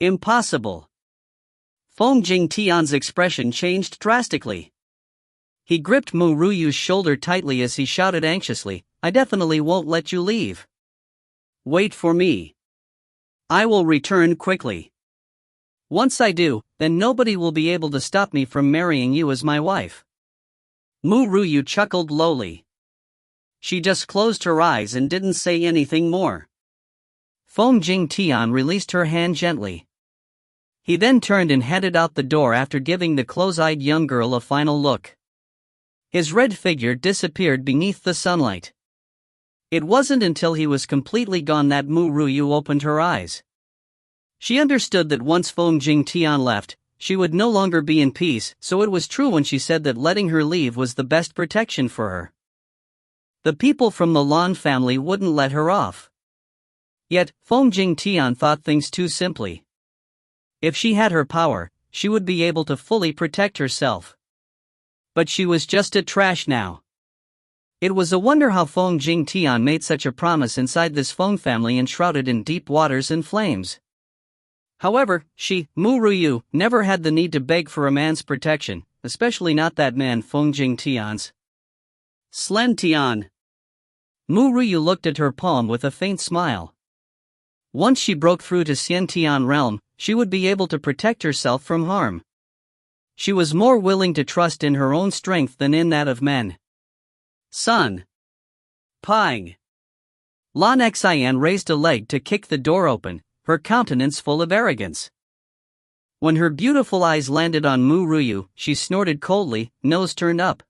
Impossible. Feng Jingtian's expression changed drastically. He gripped Mu Ruyu's shoulder tightly as he shouted anxiously, "I definitely won't let you leave. Wait for me. I will return quickly. Once I do, then nobody will be able to stop me from marrying you as my wife." Mu Ruyu chuckled lowly. She just closed her eyes and didn't say anything more. Feng Jingtian released her hand gently. He then turned and headed out the door after giving the close-eyed young girl a final look. His red figure disappeared beneath the sunlight. It wasn't until he was completely gone that Mu Ruyu opened her eyes. She understood that once Feng Jingtian left, she would no longer be in peace, so it was true when she said that letting her leave was the best protection for her. The people from the Lan family wouldn't let her off. Yet, Feng Jingtian thought things too simply. If she had her power, she would be able to fully protect herself. But she was just a trash now. It was a wonder how Feng Jingtian made such a promise inside this Feng family enshrouded in deep waters and flames. However, she, Mu Ruyu, never had the need to beg for a man's protection, especially not that man Feng Jingtian's. Slen Tian. Mu Ruyu looked at her palm with a faint smile. Once she broke through to Xian Tian realm, she would be able to protect herself from harm. She was more willing to trust in her own strength than in that of men. Sun. Pang. Lan Xian raised a leg to kick the door open, her countenance full of arrogance. When her beautiful eyes landed on Mu Ruyu, she snorted coldly, nose turned up.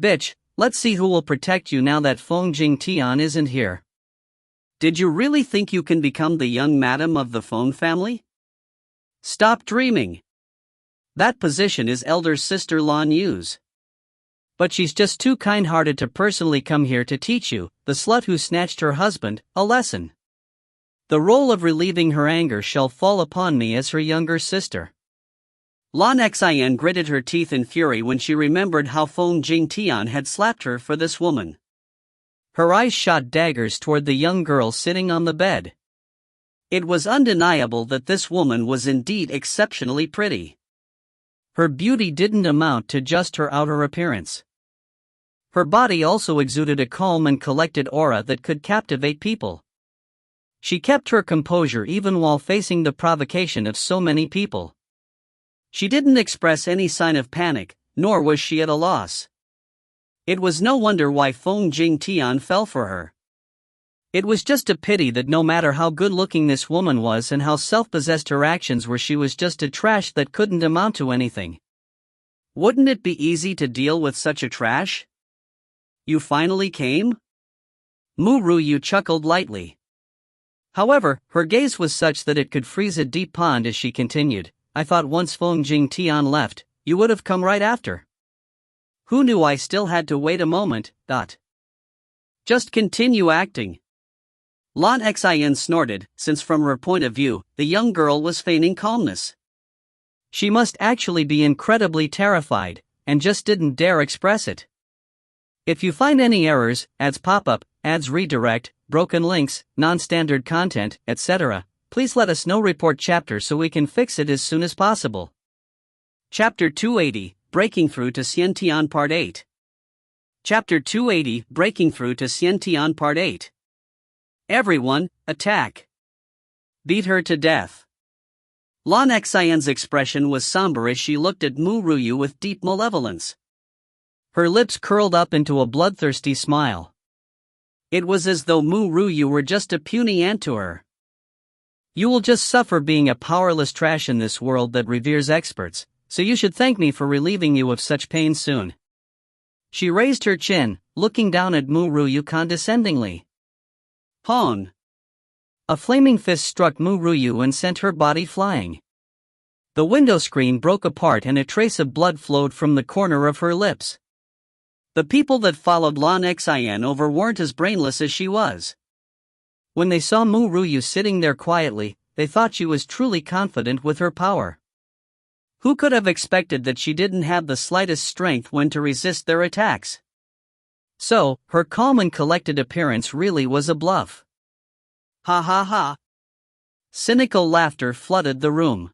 "Bitch, let's see who will protect you now that Feng Jingtian isn't here. Did you really think you can become the young madam of the Feng family? Stop dreaming. That position is elder sister Lan Yu's. But she's just too kind-hearted to personally come here to teach you, the slut who snatched her husband, a lesson. The role of relieving her anger shall fall upon me as her younger sister." Lan Xian gritted her teeth in fury when she remembered how Feng Jingtian had slapped her for this woman. Her eyes shot daggers toward the young girl sitting on the bed. It was undeniable that this woman was indeed exceptionally pretty. Her beauty didn't amount to just her outer appearance. Her body also exuded a calm and collected aura that could captivate people. She kept her composure even while facing the provocation of so many people. She didn't express any sign of panic, nor was she at a loss. It was no wonder why Feng Jingtian fell for her. It was just a pity that no matter how good-looking this woman was and how self-possessed her actions were, she was just a trash that couldn't amount to anything. Wouldn't it be easy to deal with such a trash? You finally came? Mu Ruyu chuckled lightly. However, her gaze was such that it could freeze a deep pond as she continued, "I thought once Feng Jingtian left, you would have come right after. Who knew I still had to wait a moment, Just continue acting." Lan Xian snorted, since from her point of view, the young girl was feigning calmness. She must actually be incredibly terrified, and just didn't dare express it. If you find any errors, ads pop up, ads redirect, broken links, non-standard content, etc., please let us know. Report chapter so we can fix it as soon as possible. Chapter 280, Breaking Through to Xiantian Part 8. Chapter 280, Breaking Through to Xiantian Part 8. Everyone, attack. Beat her to death. Lan Xian's expression was somber as she looked at Mu Ruyu with deep malevolence. Her lips curled up into a bloodthirsty smile. It was as though Mu Ruyu were just a puny ant to her. "You will just suffer being a powerless trash in this world that reveres experts, so you should thank me for relieving you of such pain soon." She raised her chin, looking down at Mu Ruyu condescendingly. Hon! A flaming fist struck Mu Ruyu and sent her body flying. The window screen broke apart and a trace of blood flowed from the corner of her lips. The people that followed Lan Xian over weren't as brainless as she was. When they saw Mu Ruyu sitting there quietly, they thought she was truly confident with her power. Who could have expected that she didn't have the slightest strength when to resist their attacks? So, her calm and collected appearance really was a bluff. Ha ha ha. Cynical laughter flooded the room.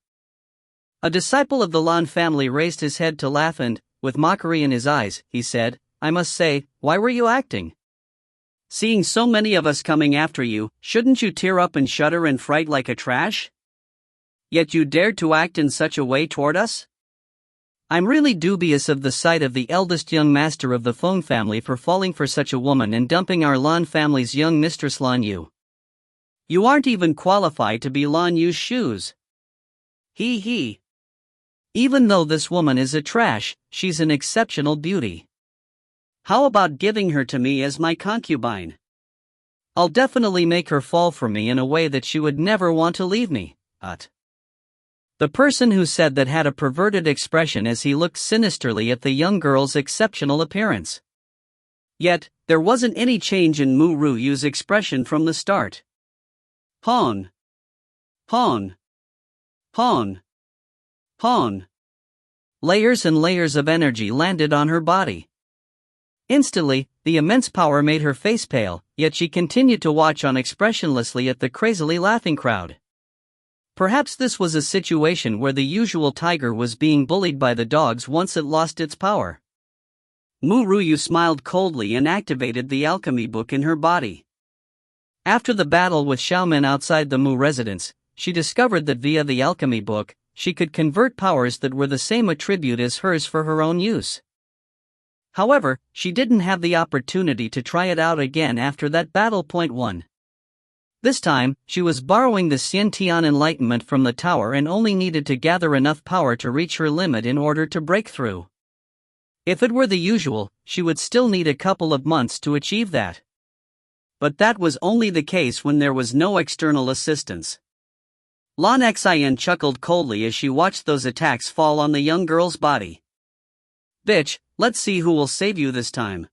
A disciple of the Lan family raised his head to laugh and, with mockery in his eyes, he said, "I must say, why were you acting? Seeing so many of us coming after you, shouldn't you tear up and shudder in fright like a trash? Yet you dared to act in such a way toward us? I'm really dubious of the sight of the eldest young master of the Feng family for falling for such a woman and dumping our Lan family's young mistress Lan Yu. You aren't even qualified to be Lan Yu's shoes. He. Even though this woman is a trash, she's an exceptional beauty. How about giving her to me as my concubine? I'll definitely make her fall for me in a way that she would never want to leave me." The person who said that had a perverted expression as he looked sinisterly at the young girl's exceptional appearance. Yet, there wasn't any change in Ru Yue's expression from the start. Hon. Layers and layers of energy landed on her body. Instantly, the immense power made her face pale, yet she continued to watch on expressionlessly at the crazily laughing crowd. Perhaps this was a situation where the usual tiger was being bullied by the dogs once it lost its power. Ru Yue smiled coldly and activated the Alchemy Book in her body. After the battle with Xiaomen outside the Mu residence, she discovered that via the Alchemy Book, she could convert powers that were the same attribute as hers for her own use. However, she didn't have the opportunity to try it out again after that battle. 1. This time, she was borrowing the Xiantian enlightenment from the tower and only needed to gather enough power to reach her limit in order to break through. If it were the usual, she would still need a couple of months to achieve that. But that was only the case when there was no external assistance. Lan Xian chuckled coldly as she watched those attacks fall on the young girl's body. "Bitch, let's see who will save you this time."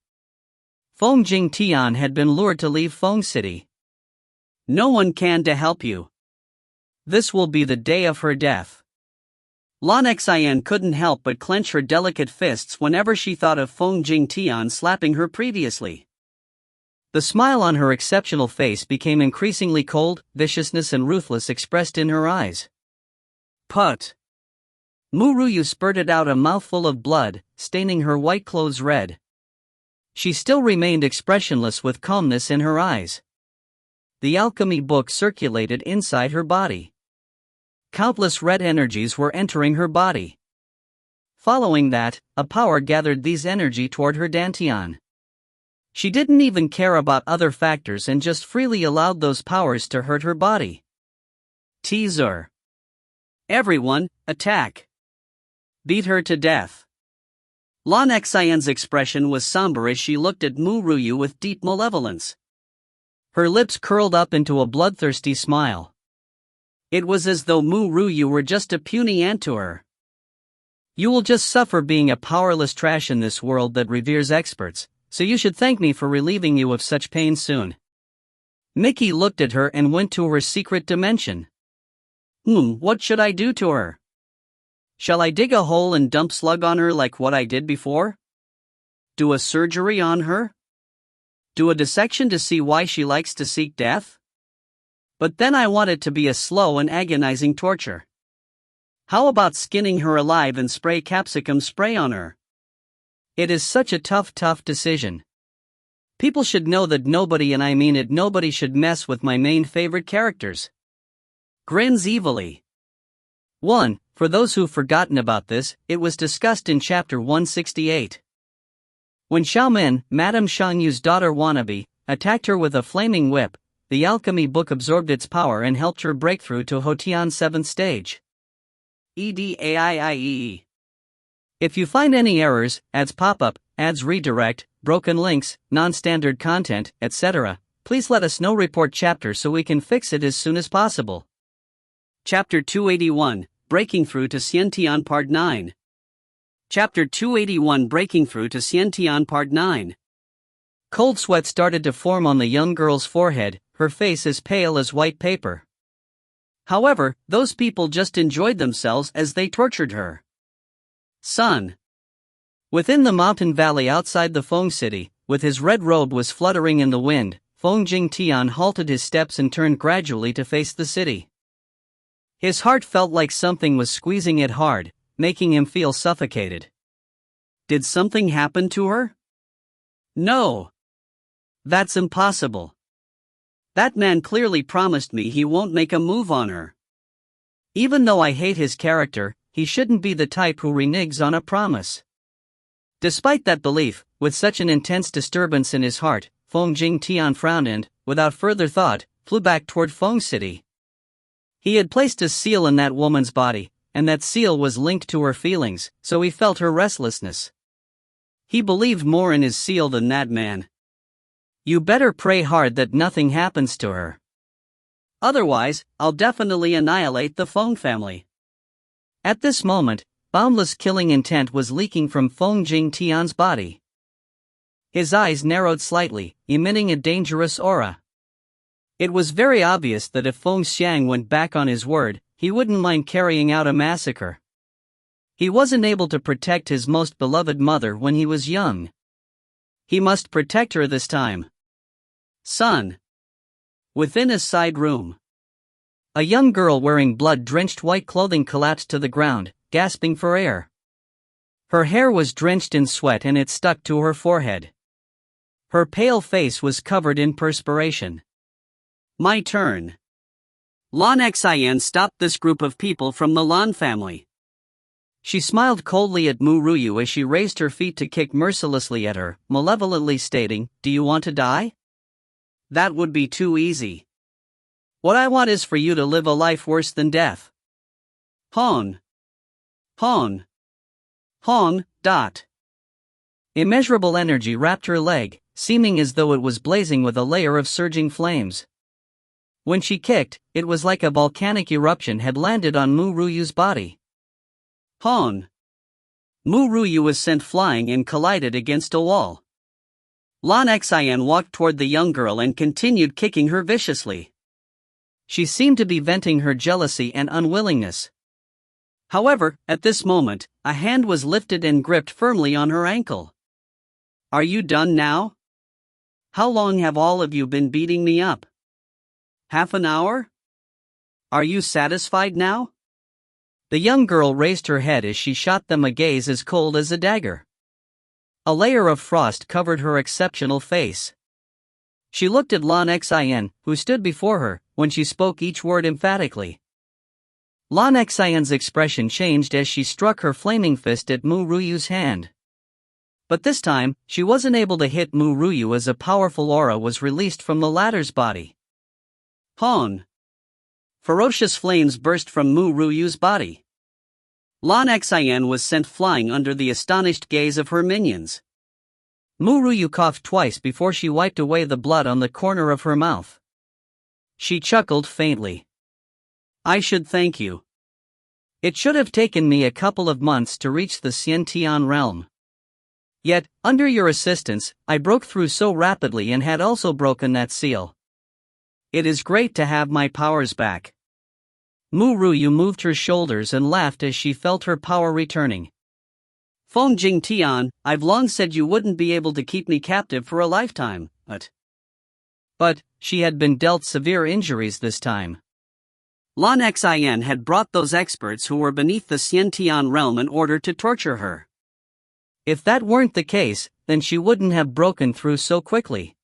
Feng Jing Tian had been lured to leave Feng City. "No one can to help you. This will be the day of her death." Lan Xian couldn't help but clench her delicate fists whenever she thought of Feng Jing Tian slapping her previously. The smile on her exceptional face became increasingly cold, viciousness and ruthless expressed in her eyes. Put! Ru Yue spurted out a mouthful of blood, staining her white clothes red. She still remained expressionless with calmness in her eyes. The Alchemy Book circulated inside her body. Countless red energies were entering her body. Following that, a power gathered these energy toward her dantian. She didn't even care about other factors and just freely allowed those powers to hurt her body. Teaser. Everyone, attack. Beat her to death. Lan Xian's expression was somber as she looked at Ru Yue with deep malevolence. Her lips curled up into a bloodthirsty smile. It was as though Ru Yue were just a puny ant to her. "You will just suffer being a powerless trash in this world that reveres experts, so you should thank me for relieving you of such pain soon." Mickey looked at her and went to her secret dimension. What should I do to her? Shall I dig a hole and dump slug on her like what I did before? Do a surgery on her? Do a dissection to see why she likes to seek death? But then I want it to be a slow and agonizing torture. How about skinning her alive and spray capsicum spray on her? It is such a tough decision. People should know that nobody, and I mean it, nobody should mess with my main favorite characters. Grins evilly. 1. For those who've forgotten about this, it was discussed in chapter 168. When Xiaomen, Madame Shan Yu's daughter wannabe, attacked her with a flaming whip, the Alchemy Book absorbed its power and helped her break through to Hotian's 7th stage. EDAIIE. If you find any errors, ads pop-up, ads redirect, broken links, non-standard content, etc., please let us know. Report chapter so we can fix it as soon as possible. Chapter 281, Breaking Through to Xiantian Part 9. Chapter 281, Breaking Through to Xiantian Part 9. Cold sweat started to form on the young girl's forehead, her face as pale as white paper. However, those people just enjoyed themselves as they tortured her. Sun. Within the mountain valley outside the Feng city, with his red robe was fluttering in the wind, Feng Jing Tian halted his steps and turned gradually to face the city. His heart felt like something was squeezing it hard, making him feel suffocated. Did something happen to her? No. That's impossible. That man clearly promised me he won't make a move on her. Even though I hate his character, he shouldn't be the type who reneges on a promise. Despite that belief, with such an intense disturbance in his heart, Feng Jing Tian frowned and, without further thought, flew back toward Feng City. He had placed a seal in that woman's body, and that seal was linked to her feelings, so he felt her restlessness. He believed more in his seal than that man. You better pray hard that nothing happens to her. Otherwise, I'll definitely annihilate the Feng family. At this moment, boundless killing intent was leaking from Feng Jing Tian's body. His eyes narrowed slightly, emitting a dangerous aura. It was very obvious that if Feng Xiang went back on his word, he wouldn't mind carrying out a massacre. He wasn't able to protect his most beloved mother when he was young. He must protect her this time. Son. Within a side room, a young girl wearing blood-drenched white clothing collapsed to the ground, gasping for air. Her hair was drenched in sweat and it stuck to her forehead. Her pale face was covered in perspiration. My turn. Lan Xian stopped this group of people from the Lan family. She smiled coldly at Mu Yue as she raised her feet to kick mercilessly at her, malevolently stating, "Do you want to die? That would be too easy. What I want is for you to live a life worse than death." Hon. Hon. Hon. Immeasurable energy wrapped her leg, seeming as though it was blazing with a layer of surging flames. When she kicked, it was like a volcanic eruption had landed on Mu Yue's body. Hon. Mu Yue was sent flying and collided against a wall. Lan Xian walked toward the young girl and continued kicking her viciously. She seemed to be venting her jealousy and unwillingness. However, at this moment, a hand was lifted and gripped firmly on her ankle. Are you done now? How long have all of you been beating me up? Half an hour? Are you satisfied now? The young girl raised her head as she shot them a gaze as cold as a dagger. A layer of frost covered her exceptional face. She looked at Lan Xian, who stood before her, when she spoke each word emphatically. Lan Xian's expression changed as she struck her flaming fist at Mu Yue's hand. But this time, she wasn't able to hit Mu Yue as a powerful aura was released from the latter's body. Hon. Ferocious flames burst from Mu Yue's body. Lan Xian was sent flying under the astonished gaze of her minions. Mu Yue coughed twice before she wiped away the blood on the corner of her mouth. She chuckled faintly. I should thank you. It should have taken me a couple of months to reach the Xiantian realm. Yet, under your assistance, I broke through so rapidly and had also broken that seal. It is great to have my powers back. Mu Yue moved her shoulders and laughed as she felt her power returning. Feng Jing Tian, I've long said you wouldn't be able to keep me captive for a lifetime, But, she had been dealt severe injuries this time. Lan Xian had brought those experts who were beneath the Xiantian realm in order to torture her. If that weren't the case, then she wouldn't have broken through so quickly.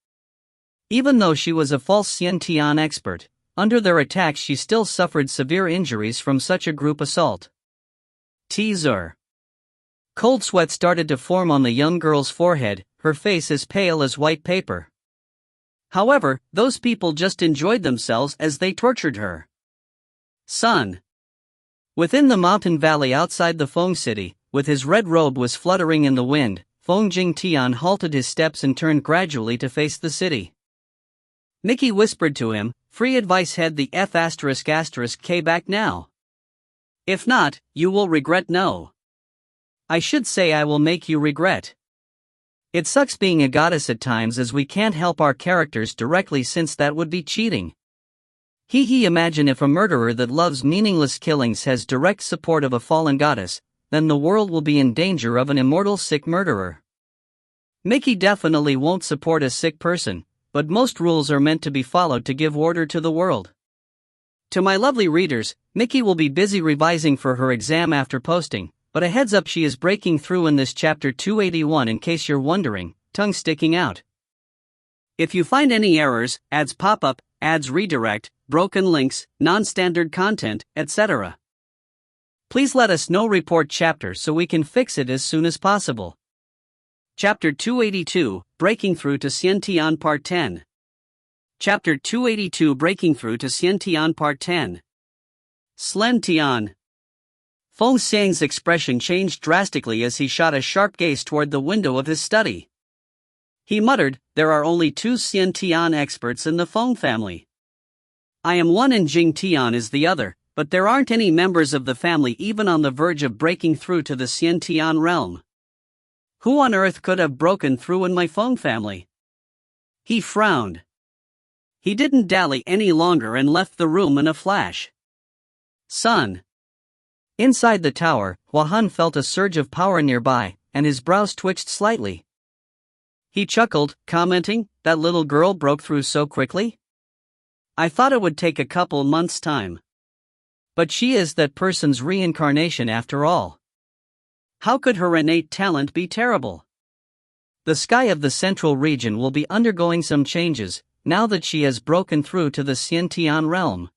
Even though she was a false Xiantian expert, under their attacks she still suffered severe injuries from such a group assault. Teaser. Cold sweat started to form on the young girl's forehead, her face as pale as white paper. However, those people just enjoyed themselves as they tortured her. Son. Within the mountain valley outside the Feng city, with his red robe was fluttering in the wind, Feng Jing Tian halted his steps and turned gradually to face the city. Mickey whispered to him, "Free advice head the F***K back now. If not, you will regret no. I should say I will make you regret. It sucks being a goddess at times as we can't help our characters directly since that would be cheating. Imagine if a murderer that loves meaningless killings has direct support of a fallen goddess, then the world will be in danger of an immortal sick murderer. Mickey definitely won't support a sick person, but most rules are meant to be followed to give order to the world. To my lovely readers, Mickey will be busy revising for her exam after posting, but a heads up, she is breaking through in this chapter 281 in case you're wondering, tongue sticking out. If you find any errors, ads pop up, ads redirect, broken links, non-standard content, etc., please let us know. Report chapter so we can fix it as soon as possible. Chapter 282, Breaking Through to Xiantian Part 10. Chapter 282, Breaking Through to Xiantian Part 10. Slen Tian. Feng Xiang's expression changed drastically as he shot a sharp gaze toward the window of his study. He muttered, "There are only 2 Xiantian experts in the Feng family. I am one and Jing Tian is the other, but there aren't any members of the family even on the verge of breaking through to the Xiantian realm. Who on earth could have broken through in my Feng family?" He frowned. He didn't dally any longer and left the room in a flash. "Son." Inside the tower, Huahan felt a surge of power nearby, and his brows twitched slightly. He chuckled, commenting, "That little girl broke through so quickly? I thought it would take a couple months' time. But she is that person's reincarnation after all. How could her innate talent be terrible? The sky of the central region will be undergoing some changes, now that she has broken through to the Xiantian realm.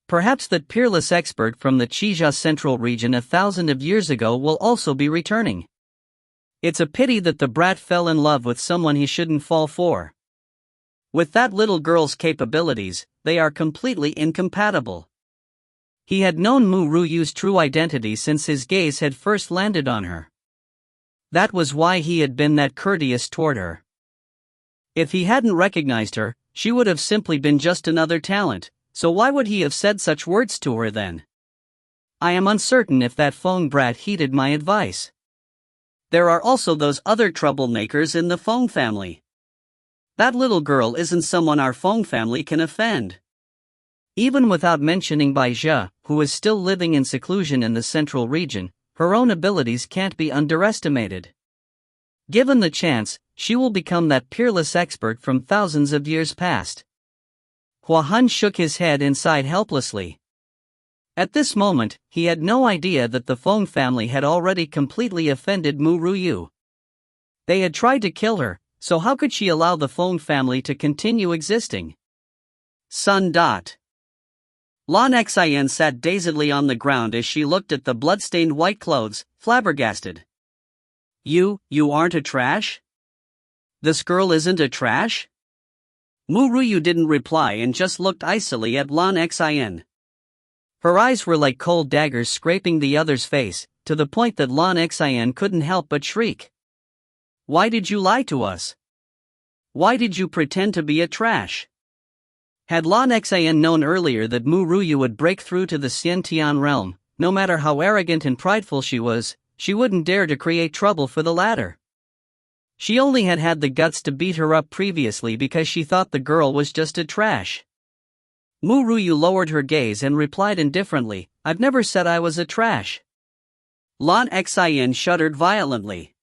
Perhaps that peerless expert from the Qijia central region 1,000 of years ago will also be returning. It's a pity that the brat fell in love with someone he shouldn't fall for. With that little girl's capabilities, they are completely incompatible." He had known Ru Yue's true identity since his gaze had first landed on her. That was why he had been that courteous toward her. If he hadn't recognized her, she would have simply been just another talent, so why would he have said such words to her then? I am uncertain if that Feng brat heeded my advice. There are also those other troublemakers in the Feng family. That little girl isn't someone our Feng family can offend. Even without mentioning Bai Jia, who is still living in seclusion in the central region, her own abilities can't be underestimated. Given the chance, she will become that peerless expert from thousands of years past. Huahan shook his head inside helplessly. At this moment, he had no idea that the Feng family had already completely offended Ru Yue. They had tried to kill her, so how could she allow the Feng family to continue existing? Sun. Lan Xian sat dazedly on the ground as she looked at the blood-stained white clothes, flabbergasted. You aren't a trash? This girl isn't a trash? Ru Yue didn't reply and just looked icily at Lan Xian. Her eyes were like cold daggers scraping the other's face, to the point that Lan Xian couldn't help but shriek. Why did you lie to us? Why did you pretend to be a trash? Had Lan Xian known earlier that Ru Yue would break through to the Xiantian realm, no matter how arrogant and prideful she was, she wouldn't dare to create trouble for the latter. She only had the guts to beat her up previously because she thought the girl was just a trash. Ru Yue lowered her gaze and replied indifferently, I've never said I was a trash. Lan Xian shuddered violently.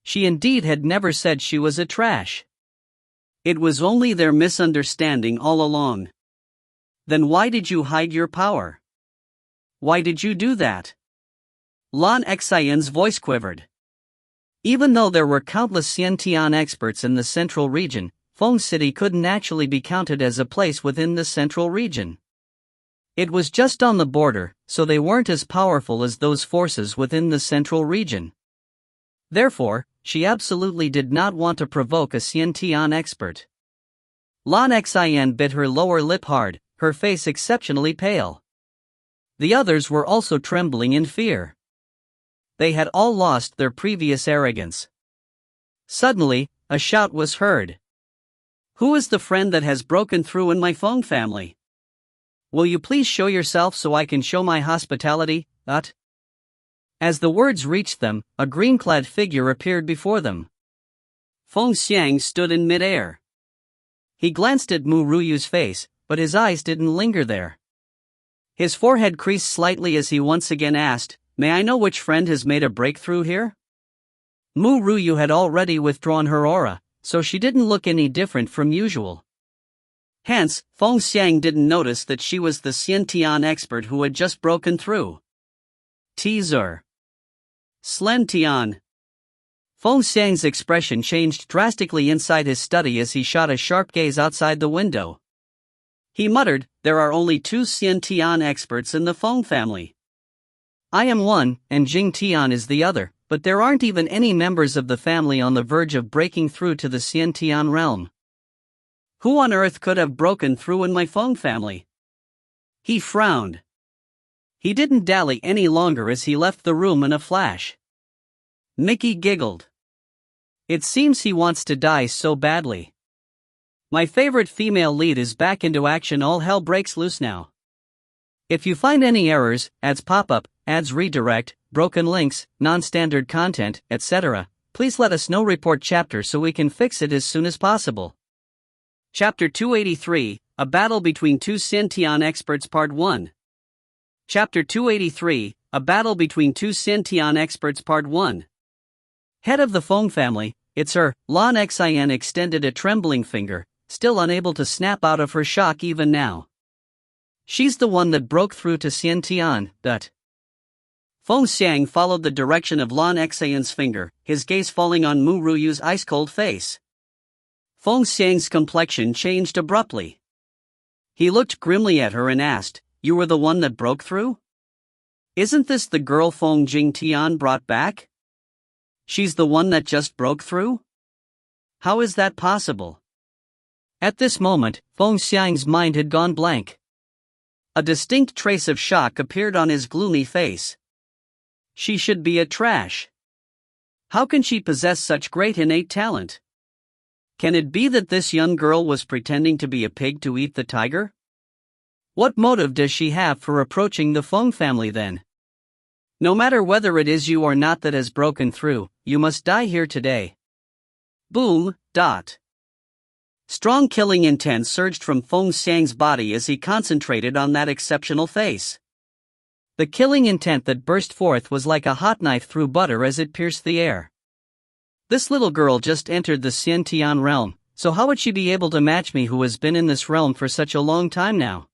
She indeed had never said she was a trash. It was only their misunderstanding all along. Then why did you hide your power? Why did you do that? Lan Xian's voice quivered. Even though there were countless Xiantian experts in the central region, Feng City couldn't actually be counted as a place within the central region. It was just on the border, so they weren't as powerful as those forces within the central region. Therefore, she absolutely did not want to provoke a Xiantian expert. Lan Xian bit her lower lip hard, her face exceptionally pale. The others were also trembling in fear. They had all lost their previous arrogance. Suddenly, a shout was heard. Who is the friend that has broken through in my Feng family? Will you please show yourself so I can show my hospitality, As the words reached them, a green-clad figure appeared before them. Feng Xiang stood in mid-air. He glanced at Ru Yue's face, but his eyes didn't linger there. His forehead creased slightly as he once again asked, May I know which friend has made a breakthrough here? Ru Yue had already withdrawn her aura, so she didn't look any different from usual. Hence, Feng Xiang didn't notice that she was the Xiantian expert who had just broken through. Teaser. Slen Tian. Feng Xiang's expression changed drastically inside his study as he shot a sharp gaze outside the window. He muttered, "There are only 2 Xiantian experts in the Feng family. I am one, and Jing Tian is the other, but there aren't even any members of the family on the verge of breaking through to the Xiantian realm. Who on earth could have broken through in my Feng family?" He frowned. He didn't dally any longer as he left the room in a flash. Mickey giggled. It seems he wants to die so badly. My favorite female lead is back into action. All hell breaks loose now. If you find any errors, ads pop up, ads redirect, broken links, non-standard content, etc., please let us know. Report chapter so we can fix it as soon as possible. Chapter 283, A Battle Between 2 Xiantian Experts Part 1. Chapter 283, A Battle Between 2 Xiantian Experts Part 1. Head of the Feng family, it's her. Lan Xian extended a trembling finger, still unable to snap out of her shock even now. She's the one that broke through to Xiantian, but... Feng Xiang followed the direction of Lan Xian's finger, his gaze falling on Mu Ruyu's ice-cold face. Feng Xiang's complexion changed abruptly. He looked grimly at her and asked, "You were the one that broke through? Isn't this the girl Feng Jing Tian brought back? She's the one that just broke through? How is that possible?" At this moment, Feng Xiang's mind had gone blank. A distinct trace of shock appeared on his gloomy face. She should be a trash. How can she possess such great innate talent? Can it be that this young girl was pretending to be a pig to eat the tiger? What motive does she have for approaching the Feng family then? No matter whether it is you or not that has broken through, you must die here today. Boom. Strong killing intent surged from Feng Xiang's body as he concentrated on that exceptional face. The killing intent that burst forth was like a hot knife through butter as it pierced the air. This little girl just entered the Xiantian realm, so how would she be able to match me who has been in this realm for such a long time now?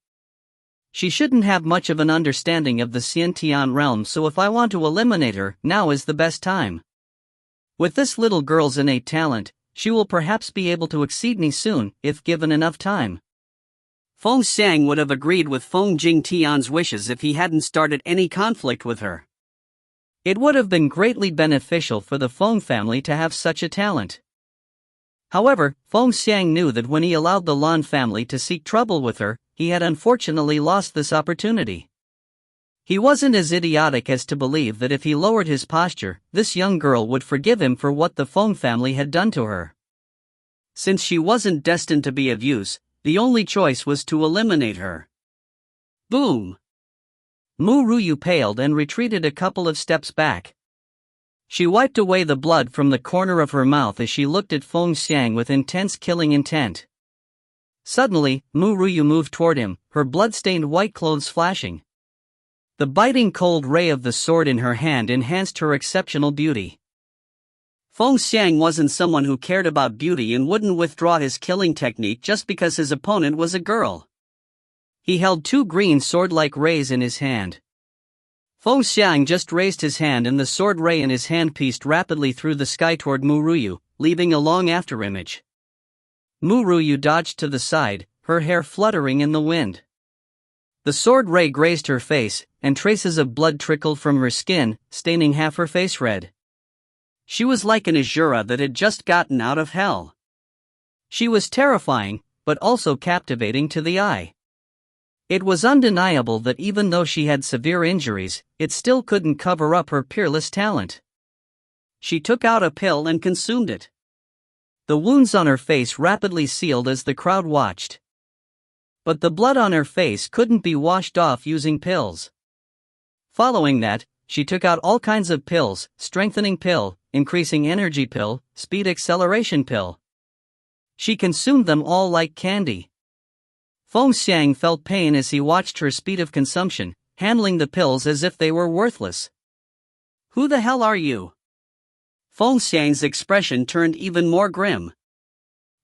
She shouldn't have much of an understanding of the Xiantian realm, so if I want to eliminate her, now is the best time. With this little girl's innate talent, she will perhaps be able to exceed me soon, if given enough time. Feng Xiang would have agreed with Feng Jing Tian's wishes if he hadn't started any conflict with her. It would have been greatly beneficial for the Feng family to have such a talent. However, Feng Xiang knew that when he allowed the Lan family to seek trouble with her, he had unfortunately lost this opportunity. He wasn't as idiotic as to believe that if he lowered his posture, this young girl would forgive him for what the Feng family had done to her. Since she wasn't destined to be of use, the only choice was to eliminate her. Boom! Mu Ryu paled and retreated a couple of steps back. She wiped away the blood from the corner of her mouth as she looked at Feng Xiang with intense killing intent. Suddenly, Mu Ryu moved toward him, her blood-stained white clothes flashing. The biting cold ray of the sword in her hand enhanced her exceptional beauty. Feng Xiang wasn't someone who cared about beauty and wouldn't withdraw his killing technique just because his opponent was a girl. He held 2 green sword-like rays in his hand. Feng Xiang just raised his hand and the sword ray in his hand pieced rapidly through the sky toward Mu Ryu, leaving a long afterimage. Mu Ryu dodged to the side, her hair fluttering in the wind. The sword ray grazed her face, and traces of blood trickled from her skin, staining half her face red. She was like an Azura that had just gotten out of hell. She was terrifying, but also captivating to the eye. It was undeniable that even though she had severe injuries, it still couldn't cover up her peerless talent. She took out a pill and consumed it. The wounds on her face rapidly sealed as the crowd watched. But the blood on her face couldn't be washed off using pills. Following that, she took out all kinds of pills: strengthening pill, increasing energy pill, speed acceleration pill. She consumed them all like candy. Feng Xiang felt pain as he watched her speed of consumption, handling the pills as if they were worthless. "Who the hell are you?" Feng Xiang's expression turned even more grim.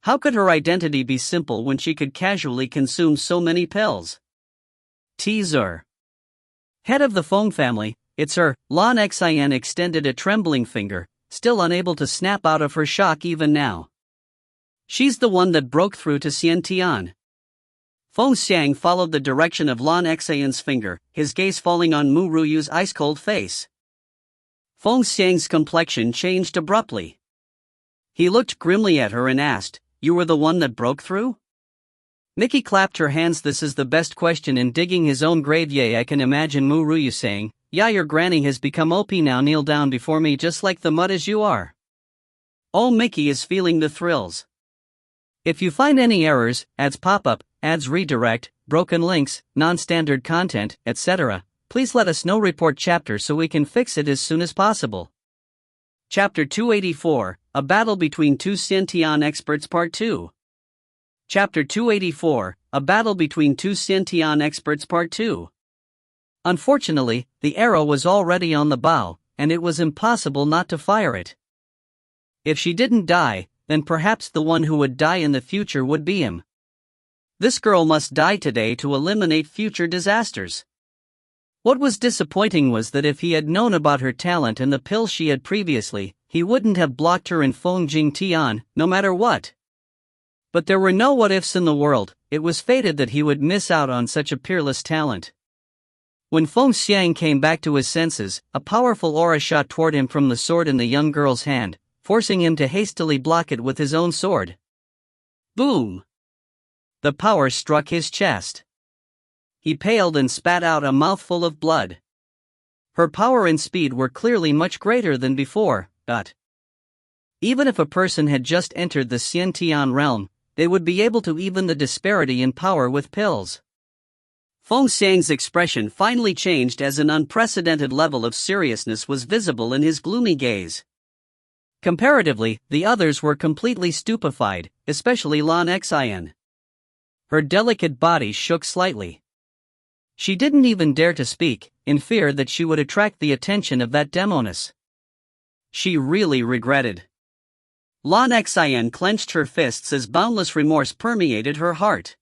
How could her identity be simple when she could casually consume so many pills? Teaser. Head of the Feng family, it's her. Lan Xian extended a trembling finger, still unable to snap out of her shock even now. She's the one that broke through to Xiantian. Feng Xiang followed the direction of Lan Xian's finger, his gaze falling on Mu Ruyu's ice-cold face. Feng Xiang's complexion changed abruptly. He looked grimly at her and asked, "You were the one that broke through?" Mickey clapped her hands. This is the best question in digging his own grave. Yeah, I can imagine Mu Ruyu saying, "Yeah, your granny has become OP now. Kneel down before me just like the mud as you are." Oh, Mickey is feeling the thrills. If you find any errors, ads pop up, ads redirect, broken links, non-standard content, etc., please let us know. Report chapter so we can fix it as soon as possible. Chapter 284, A Battle Between Two Xiantian Experts Part 2. Chapter 284, A Battle Between Two Xiantian Experts Part 2. Unfortunately, the arrow was already on the bow, and it was impossible not to fire it. If she didn't die, then perhaps the one who would die in the future would be him. This girl must die today to eliminate future disasters. What was disappointing was that if he had known about her talent and the pill she had previously, he wouldn't have blocked her in Feng Jingtian, no matter what. But there were no what-ifs in the world. It was fated that he would miss out on such a peerless talent. When Feng Xiang came back to his senses, a powerful aura shot toward him from the sword in the young girl's hand, forcing him to hastily block it with his own sword. Boom! The power struck his chest. He paled and spat out a mouthful of blood. Her power and speed were clearly much greater than before, but even if a person had just entered the Xiantian realm, they would be able to even the disparity in power with pills. Feng Xiang's expression finally changed as an unprecedented level of seriousness was visible in his gloomy gaze. Comparatively, the others were completely stupefied, especially Lan Xian. Her delicate body shook slightly. She didn't even dare to speak, in fear that she would attract the attention of that demoness. She really regretted. Lan Xian clenched her fists as boundless remorse permeated her heart.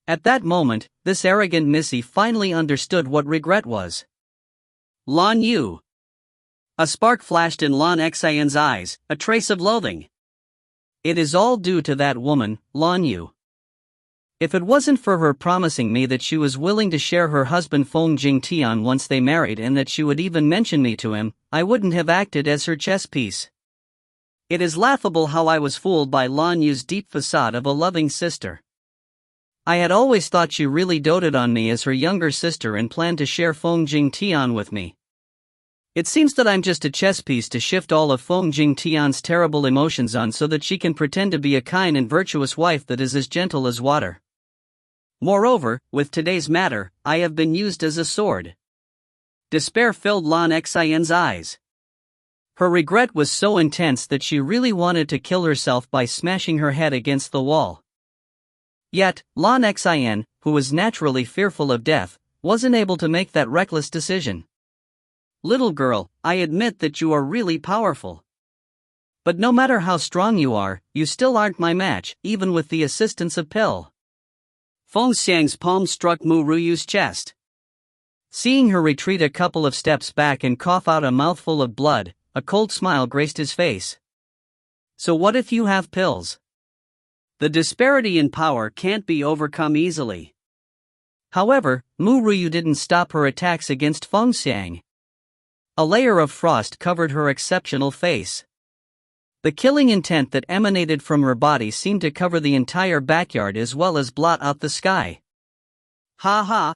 At that moment, this arrogant missy finally understood what regret was. Lan Yu. A spark flashed in Lan Xian's eyes, a trace of loathing. It is all due to that woman, Lan Yu. If it wasn't for her promising me that she was willing to share her husband Feng Jingtian once they married and that she would even mention me to him, I wouldn't have acted as her chess piece. It is laughable how I was fooled by Lan Yu's deep facade of a loving sister. I had always thought she really doted on me as her younger sister and planned to share Feng Jingtian with me. It seems that I'm just a chess piece to shift all of Feng Jingtian's terrible emotions on so that she can pretend to be a kind and virtuous wife that is as gentle as water. Moreover, with today's matter, I have been used as a sword. Despair filled Lan Xian's eyes. Her regret was so intense that she really wanted to kill herself by smashing her head against the wall. Yet, Lan Xian, who was naturally fearful of death, wasn't able to make that reckless decision. Little girl, I admit that you are really powerful. But no matter how strong you are, you still aren't my match, even with the assistance of pill. Feng Xiang's palm struck Mu Ruyu's chest. Seeing her retreat a couple of steps back and cough out a mouthful of blood, a cold smile graced his face. So what if you have pills? The disparity in power can't be overcome easily. However, Mu Ruyu didn't stop her attacks against Feng Xiang. A layer of frost covered her exceptional face. The killing intent that emanated from her body seemed to cover the entire backyard as well as blot out the sky. Ha ha!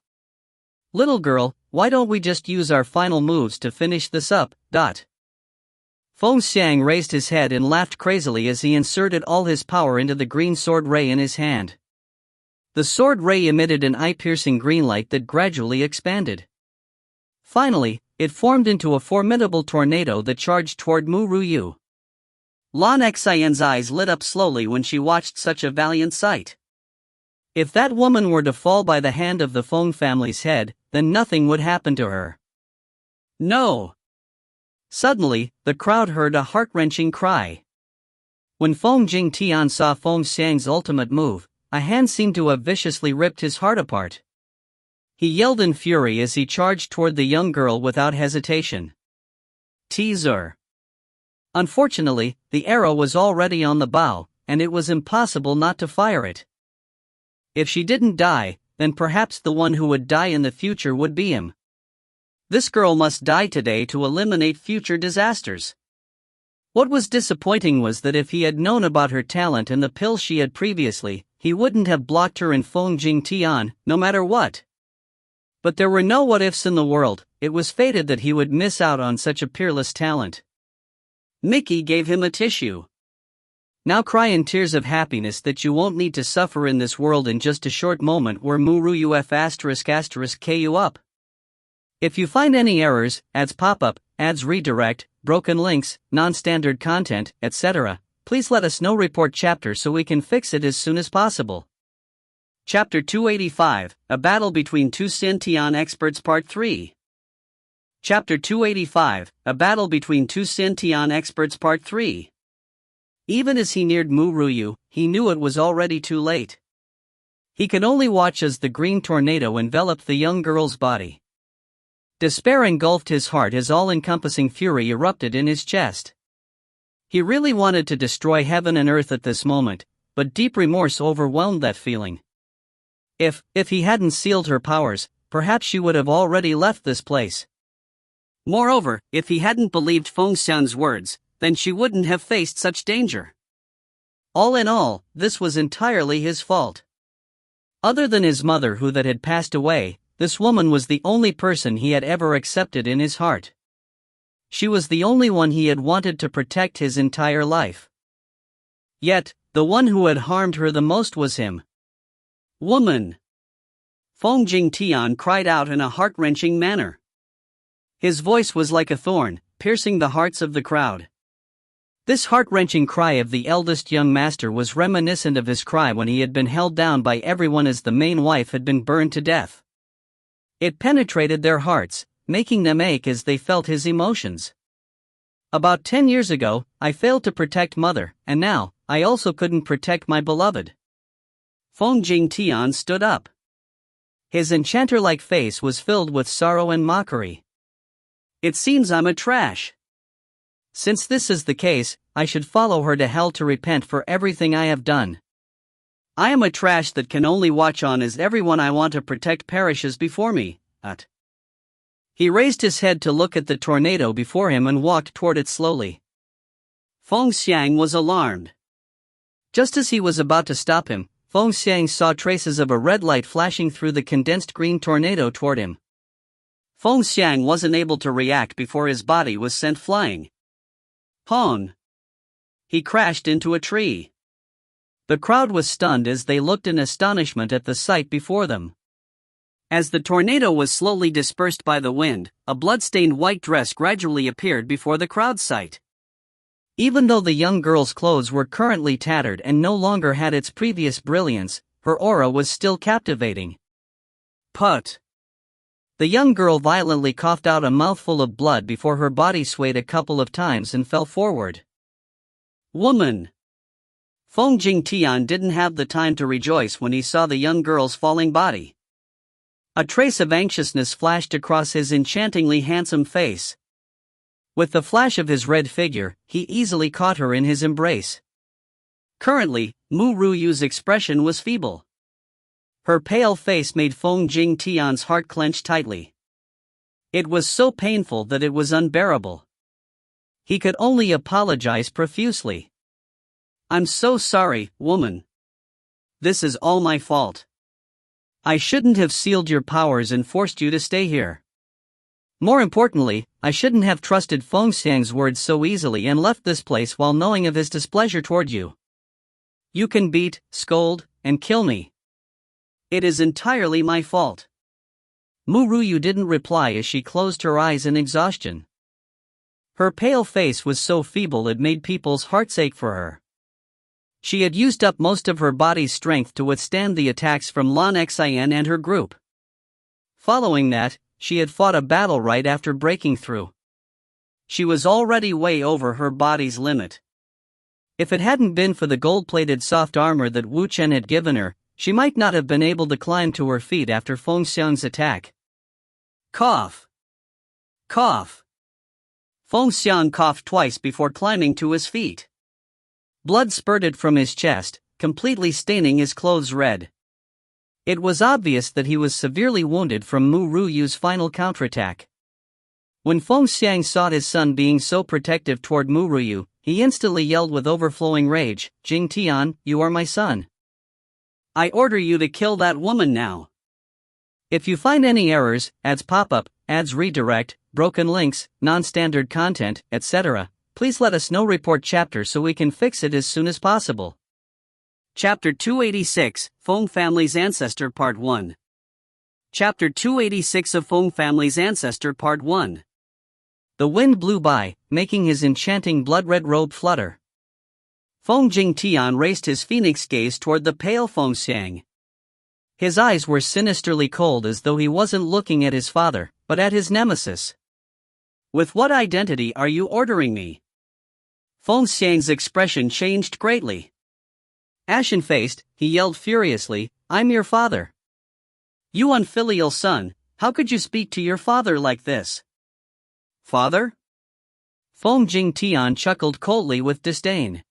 Little girl, why don't we just use our final moves to finish this up, Feng Xiang raised his head and laughed crazily as he inserted all his power into the green sword ray in his hand. The sword ray emitted an eye-piercing green light that gradually expanded. Finally, it formed into a formidable tornado that charged toward Mu Ruyu. Lan Xian's eyes lit up slowly when she watched such a valiant sight. If that woman were to fall by the hand of the Feng family's head, then nothing would happen to her. No! Suddenly, the crowd heard a heart-wrenching cry. When Feng Jing Tian saw Feng Xiang's ultimate move, a hand seemed to have viciously ripped his heart apart. He yelled in fury as he charged toward the young girl without hesitation. Teaser. Unfortunately, the arrow was already on the bow, and it was impossible not to fire it. If she didn't die, then perhaps the one who would die in the future would be him. This girl must die today to eliminate future disasters. What was disappointing was that if he had known about her talent and the pill she had previously, he wouldn't have blocked her in Feng Jing Tian, no matter what. But there were no what-ifs in the world. It was fated that he would miss out on such a peerless talent. Mickey gave him a tissue. Now cry in tears of happiness that you won't need to suffer in this world. In just a short moment where Ru Yue *****ku up. If you find any errors, ads pop up, ads redirect, broken links, non-standard content, etc., please let us know. Report chapter so we can fix it as soon as possible. Chapter 285, A Battle Between Two Xintian Experts Part 3. Chapter 285, A Battle Between Two Xintian Experts Part 3. Even as he neared Ru Yue, he knew it was already too late. He could only watch as the green tornado enveloped the young girl's body. Despair engulfed his heart as all-encompassing fury erupted in his chest. He really wanted to destroy heaven and earth at this moment, but deep remorse overwhelmed that feeling. If he hadn't sealed her powers, perhaps she would have already left this place. Moreover, if he hadn't believed Feng Xiang's words, then she wouldn't have faced such danger. All in all, this was entirely his fault. Other than his mother who had passed away, this woman was the only person he had ever accepted in his heart. She was the only one he had wanted to protect his entire life. Yet, the one who had harmed her the most was him. Woman! Feng Jing Tian cried out in a heart-wrenching manner. His voice was like a thorn, piercing the hearts of the crowd. This heart-wrenching cry of the eldest young master was reminiscent of his cry when he had been held down by everyone as the main wife had been burned to death. It penetrated their hearts, making them ache as they felt his emotions. About 10 years ago, I failed to protect mother, and now, I also couldn't protect my beloved. Feng Jing Tian stood up. His enchanter-like face was filled with sorrow and mockery. It seems I'm a trash. Since this is the case, I should follow her to hell to repent for everything I have done. I am a trash that can only watch on as everyone I want to protect perishes before me. He raised his head to look at the tornado before him and walked toward it slowly. Feng Xiang was alarmed. Just as he was about to stop him, Feng Xiang saw traces of a red light flashing through the condensed green tornado toward him. Feng Xiang wasn't able to react before his body was sent flying. Pong! He crashed into a tree. The crowd was stunned as they looked in astonishment at the sight before them. As the tornado was slowly dispersed by the wind, a blood-stained white dress gradually appeared before the crowd's sight. Even though the young girl's clothes were currently tattered and no longer had its previous brilliance, her aura was still captivating. Put! The young girl violently coughed out a mouthful of blood before her body swayed a couple of times and fell forward. Woman! Feng Jing Tian didn't have the time to rejoice when he saw the young girl's falling body. A trace of anxiousness flashed across his enchantingly handsome face. With the flash of his red figure, he easily caught her in his embrace. Currently, Ru Yue's expression was feeble. Her pale face made Feng Jing Tian's heart clench tightly. It was so painful that it was unbearable. He could only apologize profusely. I'm so sorry, woman. This is all my fault. I shouldn't have sealed your powers and forced you to stay here. More importantly, I shouldn't have trusted Feng Xiang's words so easily and left this place while knowing of his displeasure toward you. You can beat, scold, and kill me. It is entirely my fault. Ru Yue didn't reply as she closed her eyes in exhaustion. Her pale face was so feeble it made people's hearts ache for her. She had used up most of her body's strength to withstand the attacks from Lan Xian and her group. Following that, she had fought a battle right after breaking through. She was already way over her body's limit. If it hadn't been for the gold-plated soft armor that Wu Chen had given her, she might not have been able to climb to her feet after Feng Xiang's attack. Cough. Cough. Feng Xiang coughed twice before climbing to his feet. Blood spurted from his chest, completely staining his clothes red. It was obvious that he was severely wounded from Mu Ruyu's final counterattack. When Feng Xiang saw his son being so protective toward Mu Ruyu, he instantly yelled with overflowing rage, "Jing Tian, you are my son. I order you to kill that woman now. If you find any errors, ads pop-up, ads redirect, broken links, non-standard content, etc., please let us know. Report chapter so we can fix it as soon as possible." Chapter 286, Feng Family's Ancestor Part 1. Chapter 286 of Feng Family's Ancestor Part 1. The wind blew by, making his enchanting blood-red robe flutter. Feng Jing Tian raised his phoenix gaze toward the pale Feng Xiang. His eyes were sinisterly cold, as though he wasn't looking at his father, but at his nemesis. "With what identity are you ordering me?" Feng Xiang's expression changed greatly. Ashen-faced, he yelled furiously, "I'm your father. You unfilial son, how could you speak to your father like this?" "Father?" Feng Jing Tian chuckled coldly with disdain.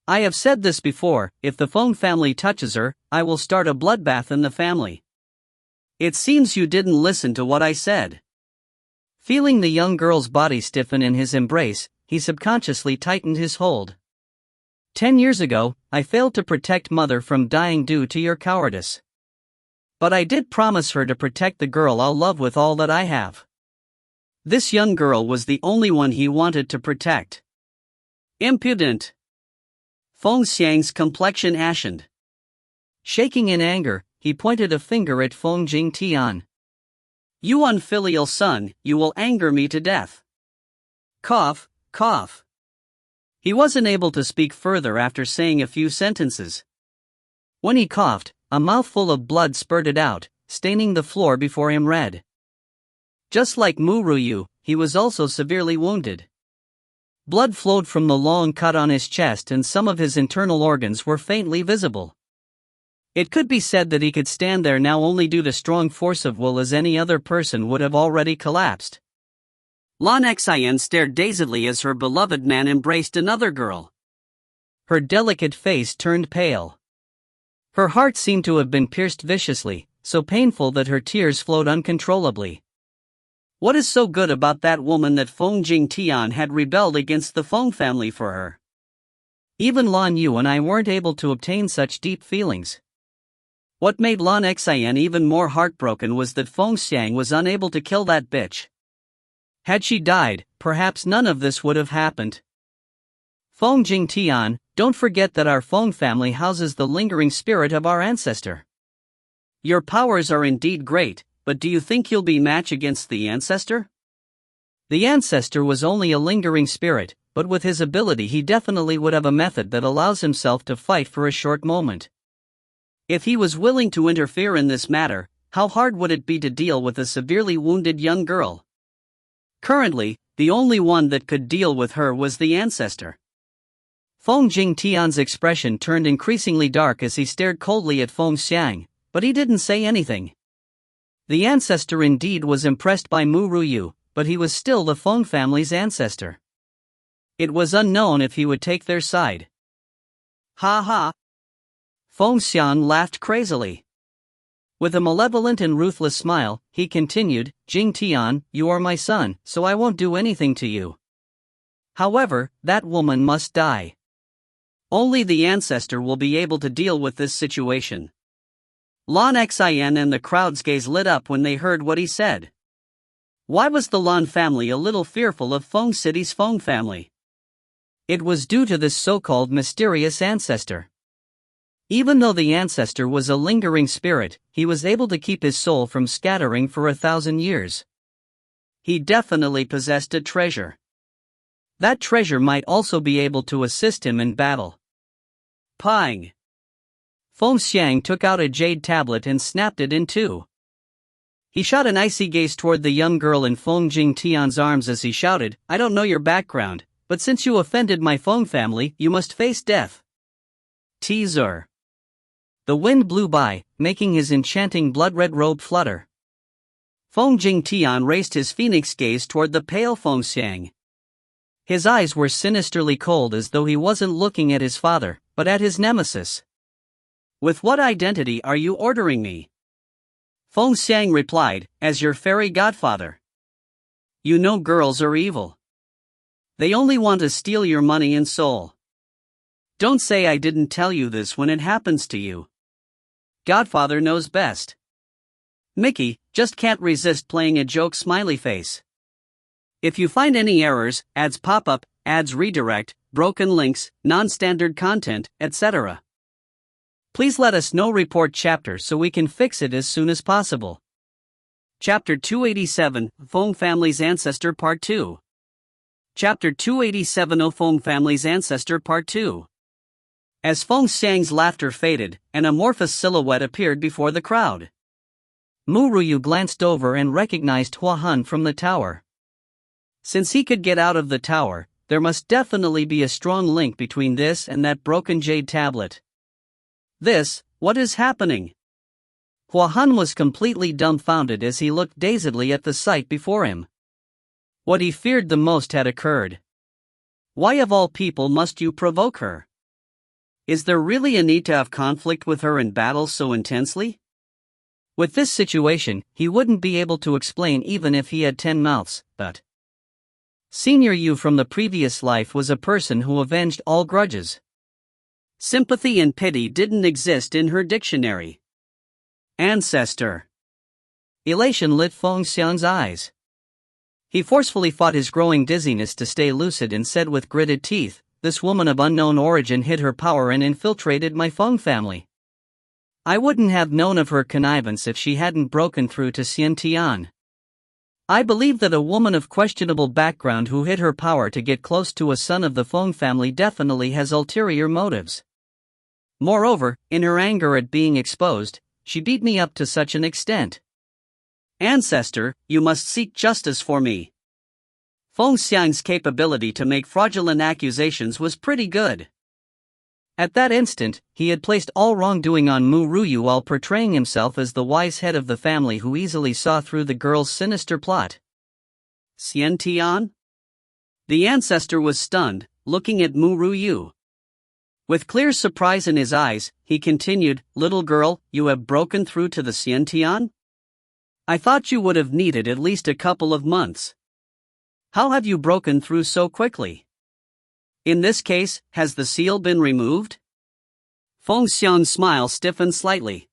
"I have said this before, if the Feng family touches her, I will start a bloodbath in the family. It seems you didn't listen to what I said." Feeling the young girl's body stiffen in his embrace, he subconsciously tightened his hold. 10 years ago, I failed to protect mother from dying due to your cowardice. But I did promise her to protect the girl I'll love with all that I have. This young girl was the only one he wanted to protect. Impudent! Feng Xiang's complexion ashened. Shaking in anger, he pointed a finger at Feng Jing Tian. "You unfilial son, you will anger me to death." Cough, cough. He wasn't able to speak further after saying a few sentences. When he coughed, a mouthful of blood spurted out, staining the floor before him red. Just like Mu Ruyu, he was also severely wounded. Blood flowed from the long cut on his chest, and some of his internal organs were faintly visible. It could be said that he could stand there now only due to strong force of will, as any other person would have already collapsed. Lan Xian stared dazedly as her beloved man embraced another girl. Her delicate face turned pale. Her heart seemed to have been pierced viciously, so painful that her tears flowed uncontrollably. What is so good about that woman that Feng Jing Tian had rebelled against the Feng family for her? Even Lan Yu and I weren't able to obtain such deep feelings. What made Lan Xian even more heartbroken was that Feng Xiang was unable to kill that bitch. Had she died, perhaps none of this would have happened. Feng Jing Tian, don't forget that our Feng family houses the lingering spirit of our ancestor. Your powers are indeed great, but do you think you'll be match against the ancestor? The ancestor was only a lingering spirit, but with his ability he definitely would have a method that allows himself to fight for a short moment. If he was willing to interfere in this matter, how hard would it be to deal with a severely wounded young girl? Currently, the only one that could deal with her was the ancestor. Feng Jing Tian's expression turned increasingly dark as he stared coldly at Feng Xiang, but he didn't say anything. The ancestor indeed was impressed by Mu Ruyu, but he was still the Feng family's ancestor. It was unknown if he would take their side. Ha ha! Feng Xiang laughed crazily. With a malevolent and ruthless smile, he continued, "Jing Tian, you are my son, so I won't do anything to you. However, that woman must die. Only the ancestor will be able to deal with this situation." Lan Xian and the crowd's gaze lit up when they heard what he said. Why was the Lan family a little fearful of Feng City's Feng family? It was due to this so-called mysterious ancestor. Even though the ancestor was a lingering spirit, he was able to keep his soul from scattering for 1,000 years. He definitely possessed a treasure. That treasure might also be able to assist him in battle. Pang! Feng Xiang took out a jade tablet and snapped it in two. He shot an icy gaze toward the young girl in Feng Jing Tian's arms as he shouted, "I don't know your background, But since you offended my Feng family, you must face death. Teaser. The wind blew by, making his enchanting blood-red robe flutter. Feng Jing Tian raised his phoenix gaze toward the pale Feng Xiang. His eyes were sinisterly cold, as though he wasn't looking at his father, but at his nemesis. With what identity are you ordering me? Feng Xiang replied, as your fairy godfather. You know girls are evil. They only want to steal your money and soul. Don't say I didn't tell you this when it happens to you. Godfather knows best. Mickey just can't resist playing a joke smiley face. If you find any errors, ads pop up, ads redirect, broken links, non-standard content, etc., please let us know. Report chapter so we can fix it as soon as possible. Chapter 287, Feng Family's Ancestor Part 2. Chapter 287, O Feng Family's Ancestor Part 2. As Feng Xiang's laughter faded, an amorphous silhouette appeared before the crowd. Mu Yue glanced over and recognized Hua Han from the tower. Since he could get out of the tower, there must definitely be a strong link between this and that broken jade tablet. What is happening? Hua Han was completely dumbfounded as he looked dazedly at the sight before him. What he feared the most had occurred. Why of all people must you provoke her? Is there really a need to have conflict with her in battle so intensely? With this situation, he wouldn't be able to explain even if he had 10 mouths, but Senior Yu from the previous life was a person who avenged all grudges. Sympathy and pity didn't exist in her dictionary. Ancestor. Elation lit Feng Xiang's eyes. He forcefully fought his growing dizziness to stay lucid and said with gritted teeth, this woman of unknown origin hid her power and infiltrated my Feng family. I wouldn't have known of her connivance if she hadn't broken through to Xiantian. I believe that a woman of questionable background who hid her power to get close to a son of the Feng family definitely has ulterior motives. Moreover, in her anger at being exposed, she beat me up to such an extent. Ancestor, you must seek justice for me. Feng Xiang's capability to make fraudulent accusations was pretty good. At that instant, he had placed all wrongdoing on Ru Yue while portraying himself as the wise head of the family who easily saw through the girl's sinister plot. Xiantian? The ancestor was stunned, looking at Ru Yue. With clear surprise in his eyes, he continued, little girl, you have broken through to the Xiantian? I thought you would have needed at least a couple of months. How have you broken through so quickly? In this case, has the seal been removed? Feng Xiang's smile stiffened slightly.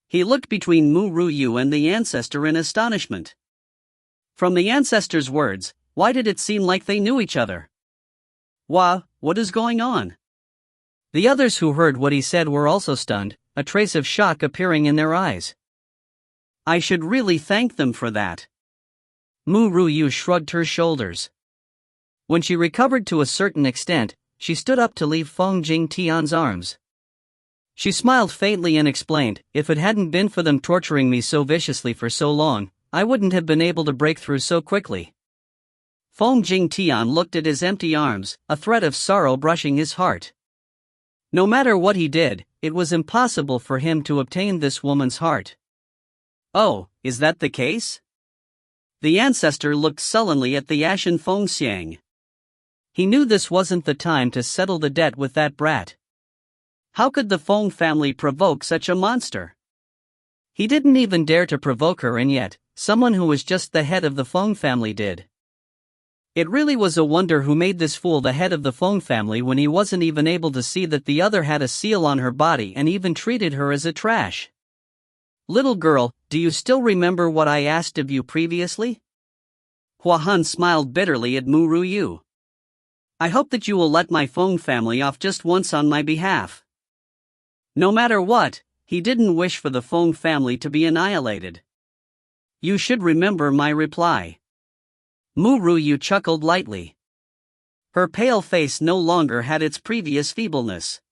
He looked between Ru Yue and the ancestor in astonishment. From the ancestor's words, why did it seem like they knew each other? What is going on? The others who heard what he said were also stunned, a trace of shock appearing in their eyes. I should really thank them for that. Ru Yue shrugged her shoulders. When she recovered to a certain extent, she stood up to leave Feng Jing Tian's arms. She smiled faintly and explained, if it hadn't been for them torturing me so viciously for so long, I wouldn't have been able to break through so quickly. Feng Jing Tian looked at his empty arms, a thread of sorrow brushing his heart. No matter what he did, it was impossible for him to obtain this woman's heart. Oh, is that the case? The ancestor looked sullenly at the ashen Feng Xiang. He knew this wasn't the time to settle the debt with that brat. How could the Feng family provoke such a monster? He didn't even dare to provoke her, and yet, someone who was just the head of the Feng family did. It really was a wonder who made this fool the head of the Feng family when he wasn't even able to see that the other had a seal on her body and even treated her as a trash. Little girl, do you still remember what I asked of you previously? Hua Han smiled bitterly at Ru Yue. I hope that you will let my Feng family off just once on my behalf. No matter what, he didn't wish for the Feng family to be annihilated. You should remember my reply. Ru Yue chuckled lightly. Her pale face no longer had its previous feebleness.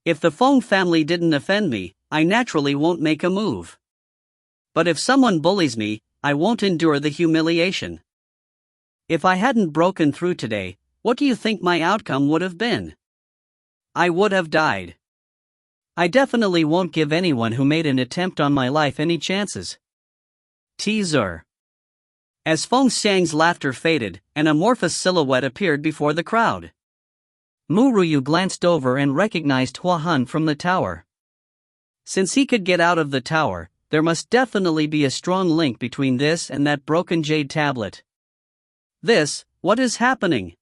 If the Feng family didn't offend me, I naturally won't make a move. But if someone bullies me, I won't endure the humiliation. If I hadn't broken through today, What do you think my outcome would have been? I would have died. I definitely won't give anyone who made an attempt on my life any chances. Teaser. As Feng Xiang's laughter faded, an amorphous silhouette appeared before the crowd. Mu Yue glanced over and recognized Hua Han from the tower. Since he could get out of the tower, there must definitely be a strong link between this and that broken jade tablet. What is happening?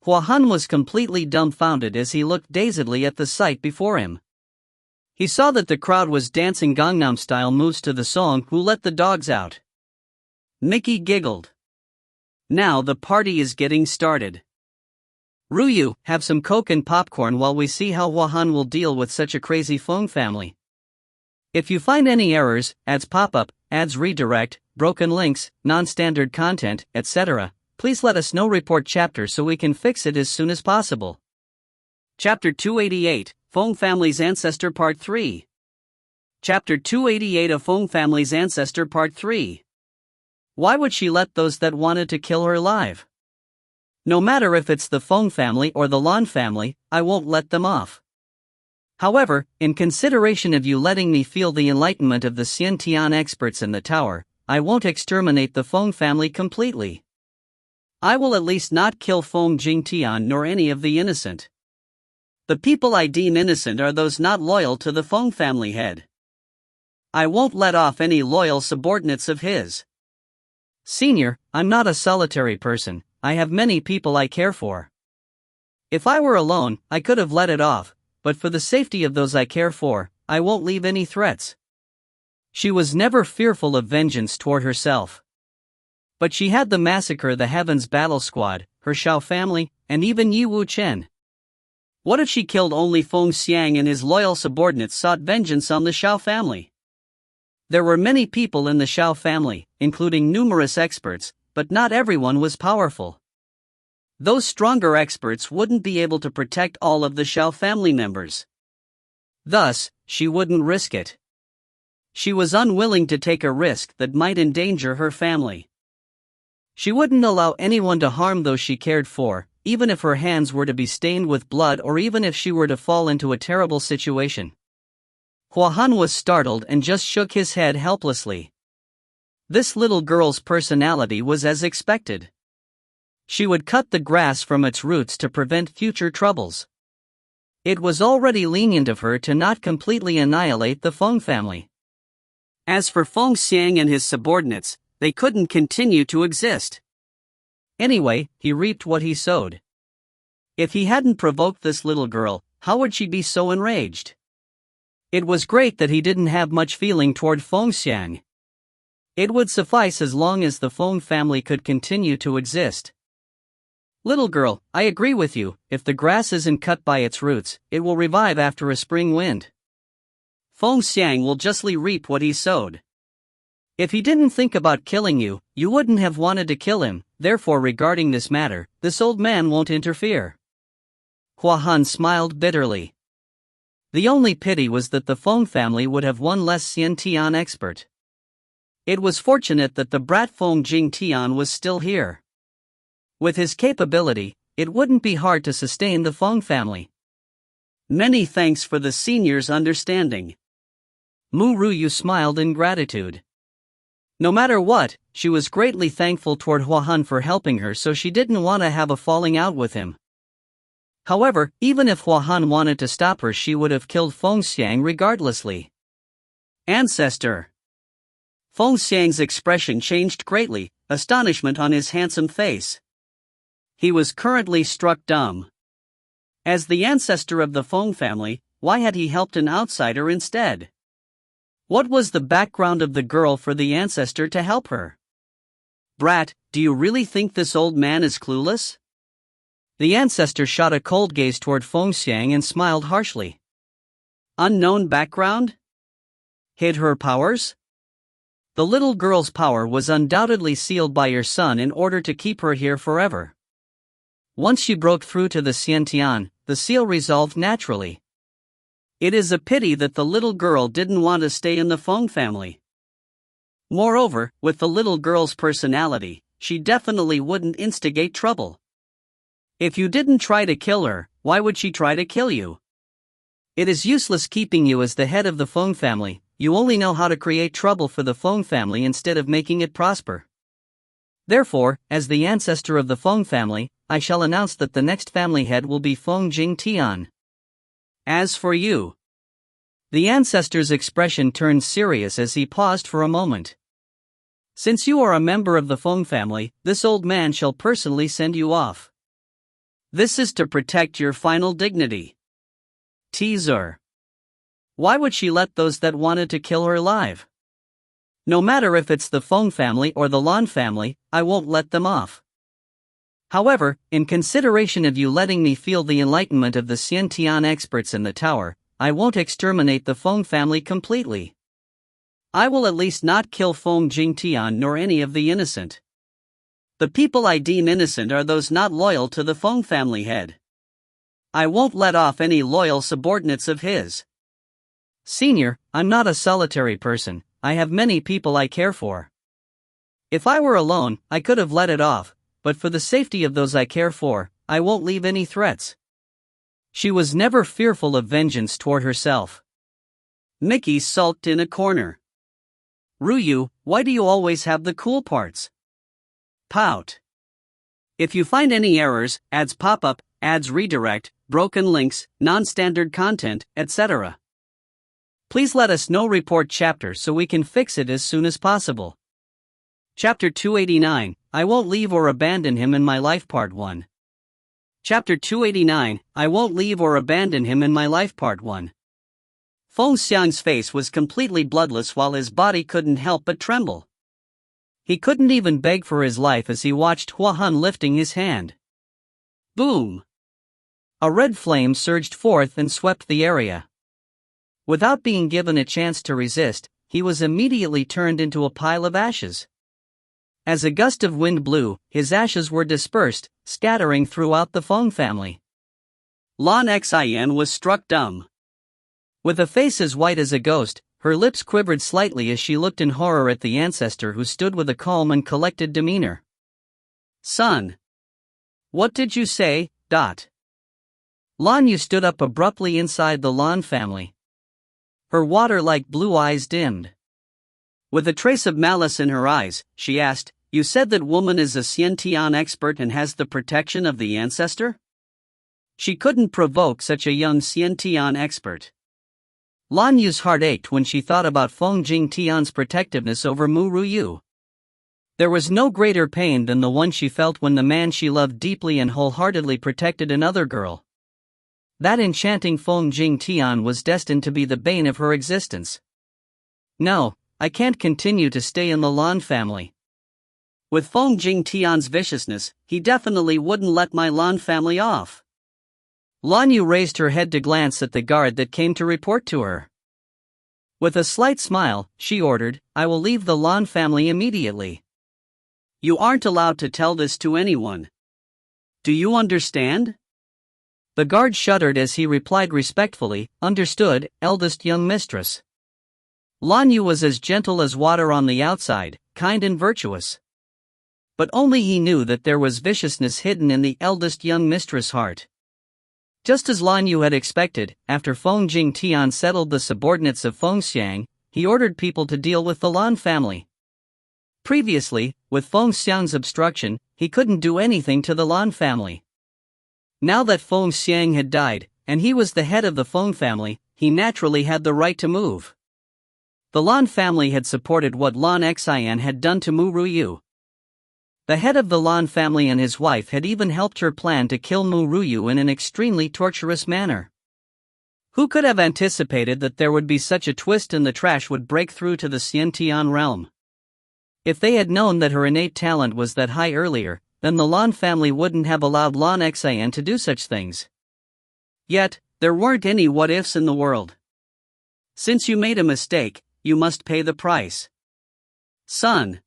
Hua Han was completely dumbfounded as he looked dazedly at the sight before him. He saw that the crowd was dancing Gangnam-style moves to the song "Who Let the Dogs Out." Mickey giggled. Now the party is getting started. Ru Yue, have some Coke and popcorn while we see how Hua Han will deal with such a crazy Feng family. If you find any errors, ads pop up, ads redirect, broken links, non-standard content, etc., please let us know. Report chapter so we can fix it as soon as possible. Chapter 288, Feng Family's Ancestor Part 3. Chapter 288 of Feng Family's Ancestor Part 3. Why would she let those that wanted to kill her live? No matter if it's the Feng family or the Lan family, I won't let them off. However, in consideration of you letting me feel the enlightenment of the Xiantian experts in the tower, I won't exterminate the Feng family completely. I will at least not kill Feng Jingtian nor any of the innocent. The people I deem innocent are those not loyal to the Feng family head. I won't let off any loyal subordinates of his. Senior, I'm not a solitary person, I have many people I care for. If I were alone, I could have let it off, but for the safety of those I care for, I won't leave any threats. She was never fearful of vengeance toward herself. But she had the massacre the Heavens Battle Squad, her Shao family, and even Yi Wu Chen. What if she killed only Feng Xiang and his loyal subordinates sought vengeance on the Shao family? There were many people in the Shao family, including numerous experts, but not everyone was powerful. Those stronger experts wouldn't be able to protect all of the Shao family members. Thus, she wouldn't risk it. She was unwilling to take a risk that might endanger her family. She wouldn't allow anyone to harm those she cared for, even if her hands were to be stained with blood or even if she were to fall into a terrible situation. Hua Han was startled and just shook his head helplessly. This little girl's personality was as expected. She would cut the grass from its roots to prevent future troubles. It was already lenient of her to not completely annihilate the Feng family. As for Feng Xiang and his subordinates, they couldn't continue to exist. Anyway, he reaped what he sowed. If he hadn't provoked this little girl, how would she be so enraged? It was great that he didn't have much feeling toward Feng Xiang. It would suffice as long as the Feng family could continue to exist. Little girl, I agree with you, if the grass isn't cut by its roots, it will revive after a spring wind. Feng Xiang will justly reap what he sowed. If he didn't think about killing you, you wouldn't have wanted to kill him, therefore regarding this matter, this old man won't interfere. Hua Han smiled bitterly. The only pity was that the Feng family would have one less Xiantian expert. It was fortunate that the brat Feng Jingtian was still here. With his capability, it wouldn't be hard to sustain the Feng family. Many thanks for the senior's understanding. Mu Yue smiled in gratitude. No matter what, she was greatly thankful toward Hua Han for helping her, so she didn't want to have a falling out with him. However, even if Hua Han wanted to stop her, she would have killed Feng Xiang regardlessly. Ancestor. Feng Xiang's expression changed greatly, astonishment on his handsome face. He was currently struck dumb. As the ancestor of the Feng family, why had he helped an outsider instead? What was the background of the girl for the ancestor to help her? Brat, do you really think this old man is clueless? The ancestor shot a cold gaze toward Feng Xiang and smiled harshly. Unknown background? Hid her powers? The little girl's power was undoubtedly sealed by your son in order to keep her here forever. Once she broke through to the Xiantian, the seal resolved naturally. It is a pity that the little girl didn't want to stay in the Feng family. Moreover, with the little girl's personality, she definitely wouldn't instigate trouble. If you didn't try to kill her, why would she try to kill you? It is useless keeping you as the head of the Feng family. You only know how to create trouble for the Feng family instead of making it prosper. Therefore, as the ancestor of the Feng family, I shall announce that the next family head will be Feng Jing Tian. As for you. The ancestor's expression turned serious as he paused for a moment. Since you are a member of the Feng family, this old man shall personally send you off. This is to protect your final dignity. Teaser. Why would she let those that wanted to kill her live? No matter if it's the Feng family or the Lan family, I won't let them off. However, in consideration of you letting me feel the enlightenment of the Xiantian experts in the tower, I won't exterminate the Feng family completely. I will at least not kill Feng Jing Tian nor any of the innocent. The people I deem innocent are those not loyal to the Feng family head. I won't let off any loyal subordinates of his. Senior, I'm not a solitary person, I have many people I care for. If I were alone, I could have let it off, but for the safety of those I care for, I won't leave any threats. She was never fearful of vengeance toward herself. Mickey sulked in a corner. Ru Yue, why do you always have the cool parts? Pout. If you find any errors, ads pop up, ads redirect, broken links, non-standard content, etc. Please let us know. Report chapter so we can fix it as soon as possible. Chapter 289, I won't leave or abandon him in my life. Part 1. Chapter 289, I won't leave or abandon him in my life. Part 1. Feng Xiang's face was completely bloodless while his body couldn't help but tremble. He couldn't even beg for his life as he watched Hua Han lifting his hand. Boom! A red flame surged forth and swept the area. Without being given a chance to resist, he was immediately turned into a pile of ashes. As a gust of wind blew, his ashes were dispersed, scattering throughout the Feng family. Lan Xian was struck dumb. With a face as white as a ghost, her lips quivered slightly as she looked in horror at the ancestor who stood with a calm and collected demeanor. Son. What did you say? Lan Yu stood up abruptly inside the Lan family. Her water-like blue eyes dimmed. With a trace of malice in her eyes, she asked, You said that woman is a Xiantian expert and has the protection of the ancestor? She couldn't provoke such a young Xiantian expert. Lan Yu's heart ached when she thought about Feng Jing Tian's protectiveness over Ru Yue. There was no greater pain than the one she felt when the man she loved deeply and wholeheartedly protected another girl. That enchanting Feng Jing Tian was destined to be the bane of her existence. No, I can't continue to stay in the Lan family. With Feng Jing Tian's viciousness, he definitely wouldn't let my Lan family off. Lan Yu raised her head to glance at the guard that came to report to her. With a slight smile, she ordered, I will leave the Lan family immediately. You aren't allowed to tell this to anyone. Do you understand? The guard shuddered as he replied respectfully, Understood, eldest young mistress. Lan Yu was as gentle as water on the outside, kind and virtuous. But only he knew that there was viciousness hidden in the eldest young mistress' heart. Just as Lan Yu had expected, after Feng Jing Tian settled the subordinates of Feng Xiang, he ordered people to deal with the Lan family. Previously, with Feng Xiang's obstruction, he couldn't do anything to the Lan family. Now that Feng Xiang had died, and he was the head of the Feng family, he naturally had the right to move. The Lan family had supported what Lan Xian had done to Ru Yue. The head of the Lan family and his wife had even helped her plan to kill Ru Yue in an extremely torturous manner. Who could have anticipated that there would be such a twist and the trash would break through to the Xiantian realm? If they had known that her innate talent was that high earlier, then the Lan family wouldn't have allowed Lan Xian to do such things. Yet, there weren't any what-ifs in the world. Since you made a mistake, you must pay the price. Son.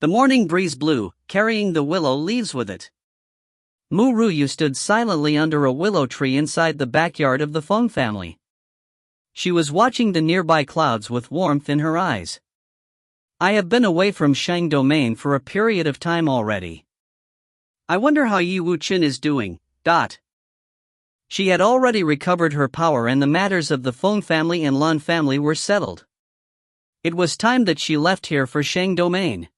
The morning breeze blew, carrying the willow leaves with it. Ru Yue stood silently under a willow tree inside the backyard of the Feng family. She was watching the nearby clouds with warmth in her eyes. I have been away from Shang Domain for a period of time already. I wonder how Yi Wuqin is doing. She had already recovered her power and the matters of the Feng family and Lan family were settled. It was time that she left here for Shang Domain.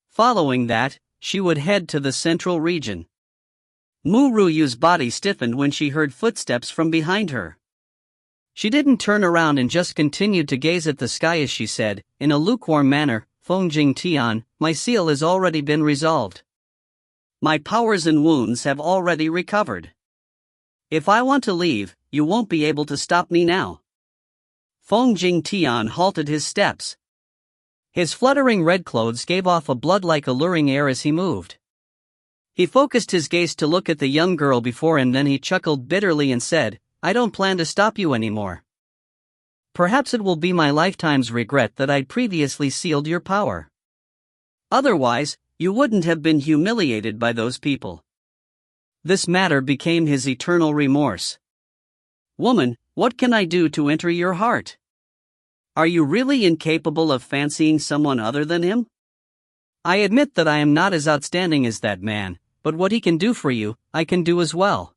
Following that, she would head to the central region. Ru Yue's body stiffened when she heard footsteps from behind her. She didn't turn around and just continued to gaze at the sky as she said, in a lukewarm manner, Feng Jing Tian, my seal has already been resolved. My powers and wounds have already recovered. If I want to leave, you won't be able to stop me now. Feng Jing Tian halted his steps. His fluttering red clothes gave off a blood-like alluring air as he moved. He focused his gaze to look at the young girl before him, then he chuckled bitterly and said, I don't plan to stop you anymore. Perhaps it will be my lifetime's regret that I'd previously sealed your power. Otherwise, you wouldn't have been humiliated by those people. This matter became his eternal remorse. Woman, what can I do to enter your heart? Are you really incapable of fancying someone other than him? I admit that I am not as outstanding as that man, but what he can do for you, I can do as well.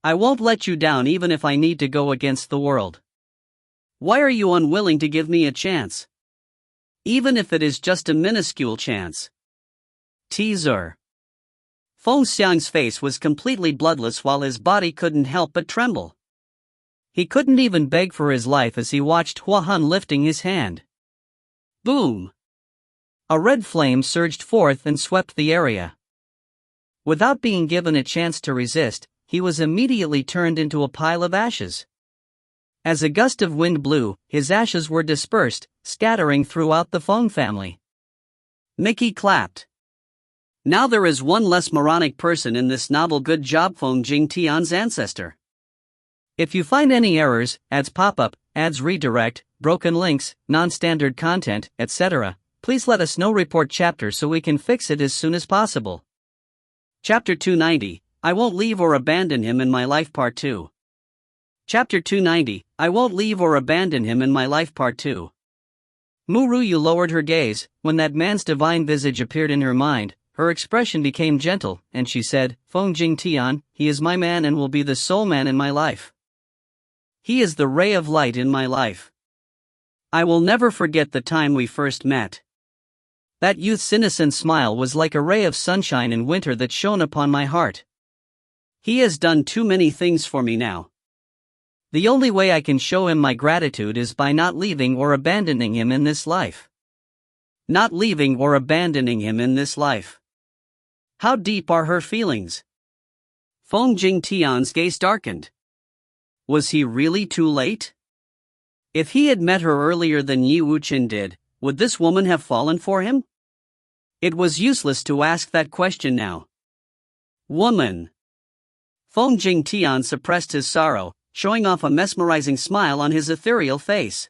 I won't let you down even if I need to go against the world. Why are you unwilling to give me a chance? Even if it is just a minuscule chance. Teaser. Feng Xiang's face was completely bloodless while his body couldn't help but tremble. He couldn't even beg for his life as he watched Hua Han lifting his hand. Boom! A red flame surged forth and swept the area. Without being given a chance to resist, he was immediately turned into a pile of ashes. As a gust of wind blew, his ashes were dispersed, scattering throughout the Feng family. Mickey clapped. Now there is one less moronic person in this novel. Good job, Feng Jing Tian's ancestor. If you find any errors, ads pop-up, ads redirect, broken links, non-standard content, etc., please let us know. Report chapter so we can fix it as soon as possible. Chapter 290, I won't leave or abandon him in my life part 2. Chapter 290, I won't leave or abandon him in my life part 2. Ru Yue lowered her gaze. When that man's divine visage appeared in her mind, her expression became gentle, and she said, Feng Jing Tian, he is my man and will be the sole man in my life. He is the ray of light in my life. I will never forget the time we first met. That youth's innocent smile was like a ray of sunshine in winter that shone upon my heart. He has done too many things for me now. The only way I can show him my gratitude is by not leaving or abandoning him in this life. Not leaving or abandoning him in this life. How deep are her feelings? Feng Jing Tian's gaze darkened. Was he really too late? If he had met her earlier than Yi Wuqin did, would this woman have fallen for him? It was useless to ask that question now. Woman. Feng Jing Tian suppressed his sorrow, showing off a mesmerizing smile on his ethereal face.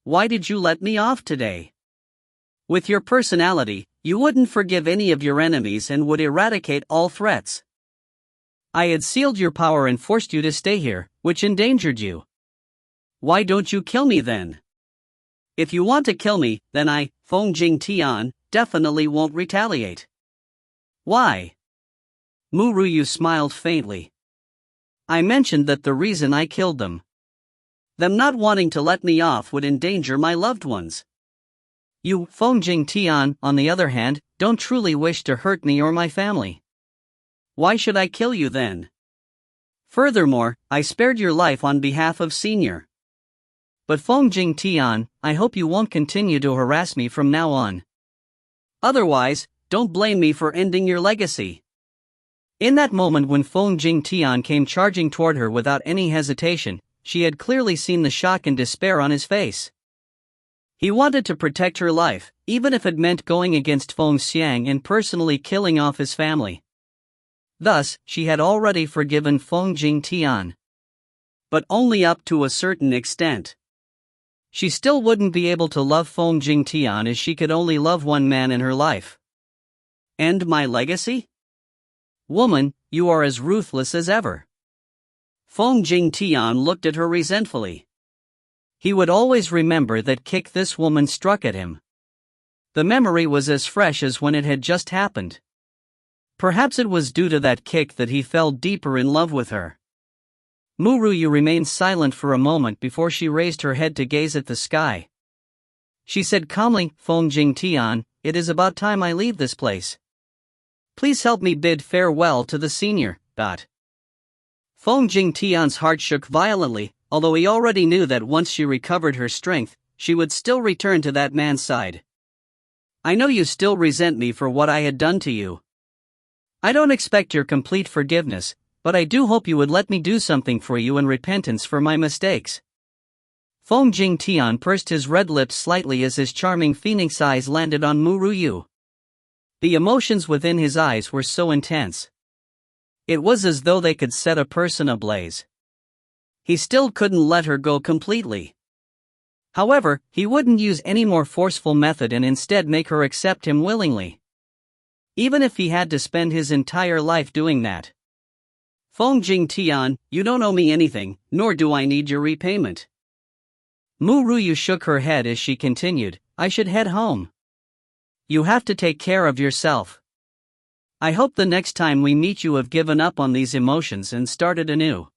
Why did you let me off today? With your personality, you wouldn't forgive any of your enemies and would eradicate all threats. I had sealed your power and forced you to stay here, which endangered you. Why don't you kill me then? If you want to kill me, then I, Feng Jing Tian, definitely won't retaliate. Why? Ru Yue smiled faintly. I mentioned that the reason I killed them not wanting to let me off would endanger my loved ones. You, Feng Jing Tian, on the other hand, don't truly wish to hurt me or my family. Why should I kill you then? Furthermore, I spared your life on behalf of Senior. But Feng Jing Tian, I hope you won't continue to harass me from now on. Otherwise, don't blame me for ending your legacy. In that moment when Feng Jing Tian came charging toward her without any hesitation, she had clearly seen the shock and despair on his face. He wanted to protect her life, even if it meant going against Feng Xiang and personally killing off his family. Thus, she had already forgiven Feng Jing Tian. But only up to a certain extent. She still wouldn't be able to love Feng Jing Tian as she could only love one man in her life. End my legacy? Woman, you are as ruthless as ever. Feng Jing Tian looked at her resentfully. He would always remember that kick this woman struck at him. The memory was as fresh as when it had just happened. Perhaps it was due to that kick that he fell deeper in love with her. Ru Yue remained silent for a moment before she raised her head to gaze at the sky. She said calmly, "Feng Jing Tian, it is about time I leave this place. Please help me bid farewell to the senior." Feng Jing Tian's heart shook violently, although he already knew that once she recovered her strength, she would still return to that man's side. "I know you still resent me for what I had done to you. I don't expect your complete forgiveness, but I do hope you would let me do something for you in repentance for my mistakes." Feng Jing Tian pursed his red lips slightly as his charming phoenix eyes landed on Ru Yue. The emotions within his eyes were so intense. It was as though they could set a person ablaze. He still couldn't let her go completely. However, he wouldn't use any more forceful method and instead make her accept him willingly. Even if he had to spend his entire life doing that. "Feng Jing Tian, you don't owe me anything, nor do I need your repayment." Ru Yue shook her head as she continued, "I should head home. You have to take care of yourself. I hope the next time we meet you have given up on these emotions and started anew.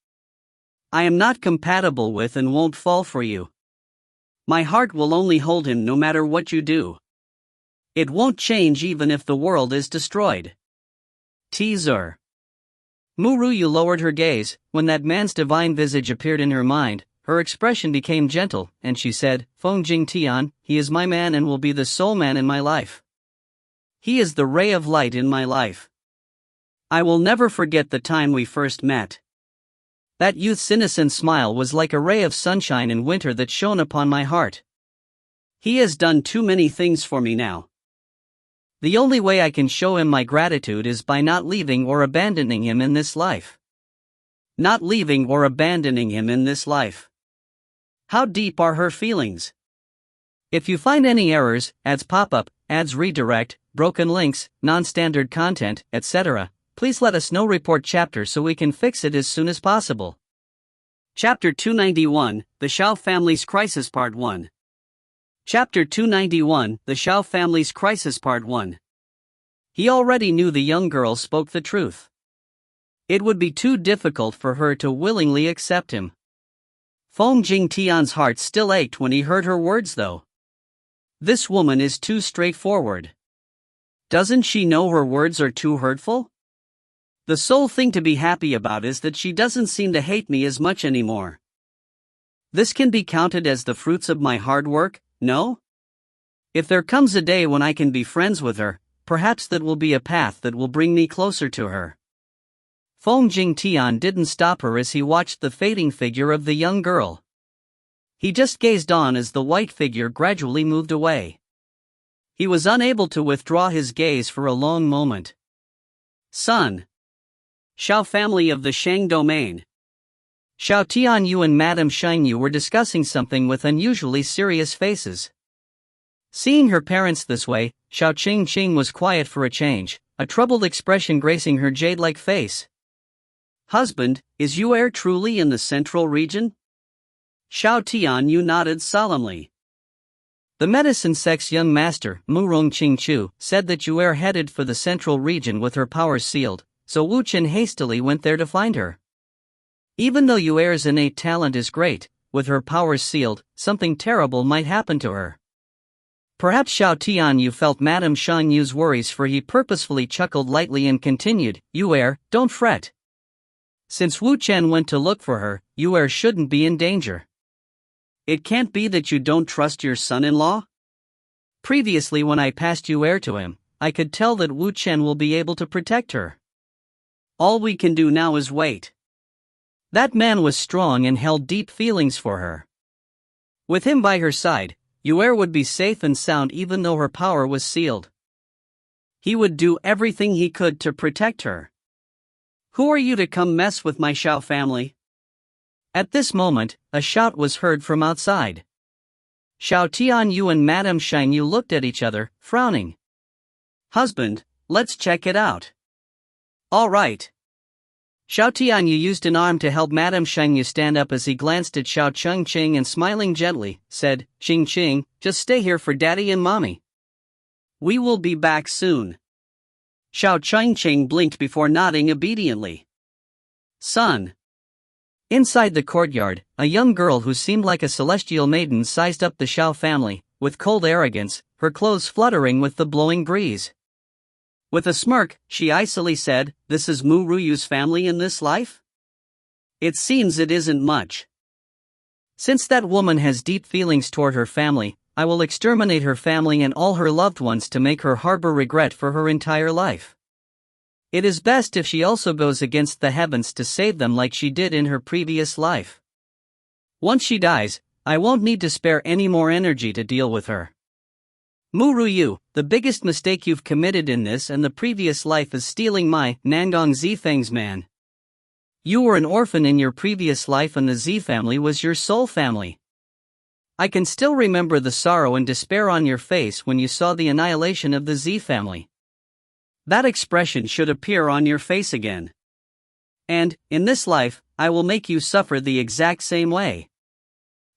I am not compatible with and won't fall for you. My heart will only hold him no matter what you do. It won't change even if the world is destroyed." Teaser. Ru Yue lowered her gaze. When that man's divine visage appeared in her mind, her expression became gentle, and she said, "Feng Jing Tian, he is my man and will be the sole man in my life. He is the ray of light in my life. I will never forget the time we first met. That youth's innocent smile was like a ray of sunshine in winter that shone upon my heart. He has done too many things for me now. The only way I can show him my gratitude is by not leaving or abandoning him in this life. Not leaving or abandoning him in this life." How deep are her feelings? If you find any errors, ads pop up, ads redirect, broken links, non-standard content, etc., please let us know. Report chapter so we can fix it as soon as possible. Chapter 291, The Xiao Family's Crisis Part 1. Chapter 291, The Xiao Family's Crisis Part 1. He already knew the young girl spoke the truth. It would be too difficult for her to willingly accept him. Feng Jing Tian's heart still ached when he heard her words though. This woman is too straightforward. Doesn't she know her words are too hurtful? The sole thing to be happy about is that she doesn't seem to hate me as much anymore. This can be counted as the fruits of my hard work, no? If there comes a day when I can be friends with her, perhaps that will be a path that will bring me closer to her. Feng Jing Tian didn't stop her as he watched the fading figure of the young girl. He just gazed on as the white figure gradually moved away. He was unable to withdraw his gaze for a long moment. Son. Xiao family of the Shang domain. Xiao Tianyu and Madame Shangyu were discussing something with unusually serious faces. Seeing her parents this way, Xiao Qingqing was quiet for a change, a troubled expression gracing her jade-like face. Husband, is Yue truly in the central region? Xiao Tianyu nodded solemnly. The medicine sect's young master, Mu Qingchu, said that Yue headed for the central region with her powers sealed, so Wu Chen hastily went there to find her. Even though Yue's innate talent is great, with her powers sealed, something terrible might happen to her. Perhaps Xiao Tianyu felt Madame Shangyu's worries, for he purposefully chuckled lightly and continued, Yue, don't fret. Since Wu Chen went to look for her, Yue shouldn't be in danger. It can't be that you don't trust your son-in-law? Previously when I passed Yue to him, I could tell that Wu Chen will be able to protect her. All we can do now is wait. That man was strong and held deep feelings for her. With him by her side, Yue would be safe and sound even though her power was sealed. He would do everything he could to protect her. Who are you to come mess with my Xiao family? At this moment, a shout was heard from outside. Xiao Tianyu and Madame Shangyu looked at each other, frowning. Husband, let's check it out. All right. Xiao Tianyu used an arm to help Madame Shangyu stand up as he glanced at Xiao Qingqing and smiling gently, said, Qingqing, just stay here for Daddy and Mommy. We will be back soon. Xiao Changqing blinked before nodding obediently. Son. Inside the courtyard, a young girl who seemed like a celestial maiden sized up the Xiao family, with cold arrogance, her clothes fluttering with the blowing breeze. With a smirk, she icily said, "This is Mu Ruyu's family in this life? It seems it isn't much. Since that woman has deep feelings toward her family, I will exterminate her family and all her loved ones to make her harbor regret for her entire life. It is best if she also goes against the heavens to save them like she did in her previous life. Once she dies, I won't need to spare any more energy to deal with her. Mu Ruyu, the biggest mistake you've committed in this and the previous life is stealing my Nangong Zifeng's man. You were an orphan in your previous life and the Z family was your soul family. I can still remember the sorrow and despair on your face when you saw the annihilation of the Z family. That expression should appear on your face again. And, in this life, I will make you suffer the exact same way.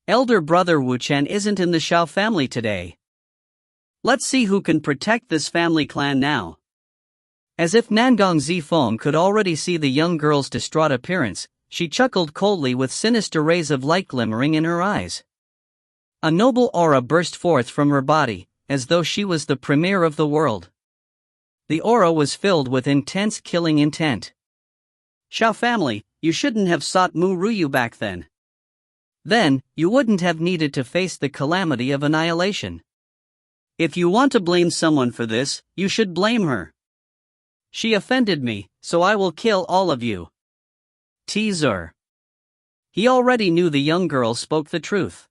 Elder brother Wu Chen isn't in the Xiao family today. Let's see who can protect this family clan now." As if Nangong Zifeng could already see the young girl's distraught appearance, she chuckled coldly with sinister rays of light glimmering in her eyes. A noble aura burst forth from her body, as though she was the premier of the world. The aura was filled with intense killing intent. "Xiao family, you shouldn't have sought Mu Ruyu back then. Then, you wouldn't have needed to face the calamity of annihilation. If you want to blame someone for this, you should blame her. She offended me, so I will kill all of you." Teaser. He already knew the young girl spoke the truth.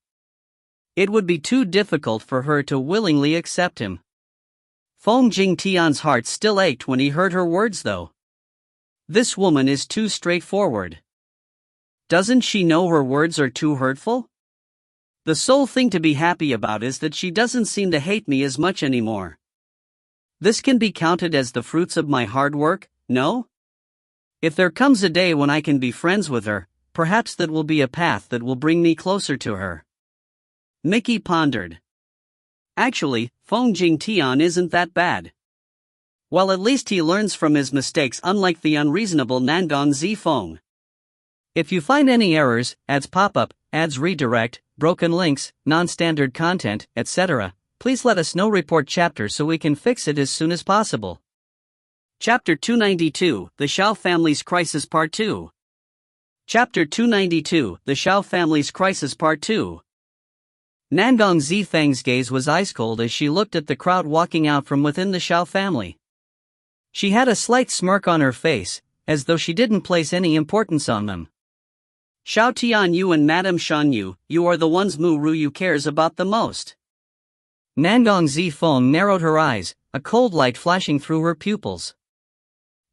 It would be too difficult for her to willingly accept him. Feng Jingtian's heart still ached when he heard her words though. This woman is too straightforward. Doesn't she know her words are too hurtful? The sole thing to be happy about is that she doesn't seem to hate me as much anymore. This can be counted as the fruits of my hard work, no? If there comes a day when I can be friends with her, perhaps that will be a path that will bring me closer to her. Mickey pondered. Actually, Feng Jingtian isn't that bad. Well, at least he learns from his mistakes, unlike the unreasonable Nangong Zifeng. If you find any errors, ads pop up, ads redirect, broken links, non-standard content, etc., please let us know. Report chapter so we can fix it as soon as possible. Chapter 292, The Xiao Family's Crisis Part 2. Chapter 292, The Xiao Family's Crisis Part 2. Nangong Zifeng's gaze was ice-cold as she looked at the crowd walking out from within the Xiao family. She had a slight smirk on her face, as though she didn't place any importance on them. "Xiao Tianyu and Madame Shanyu, you are the ones Mu Ruyu cares about the most." Nangong Zifeng narrowed her eyes, a cold light flashing through her pupils.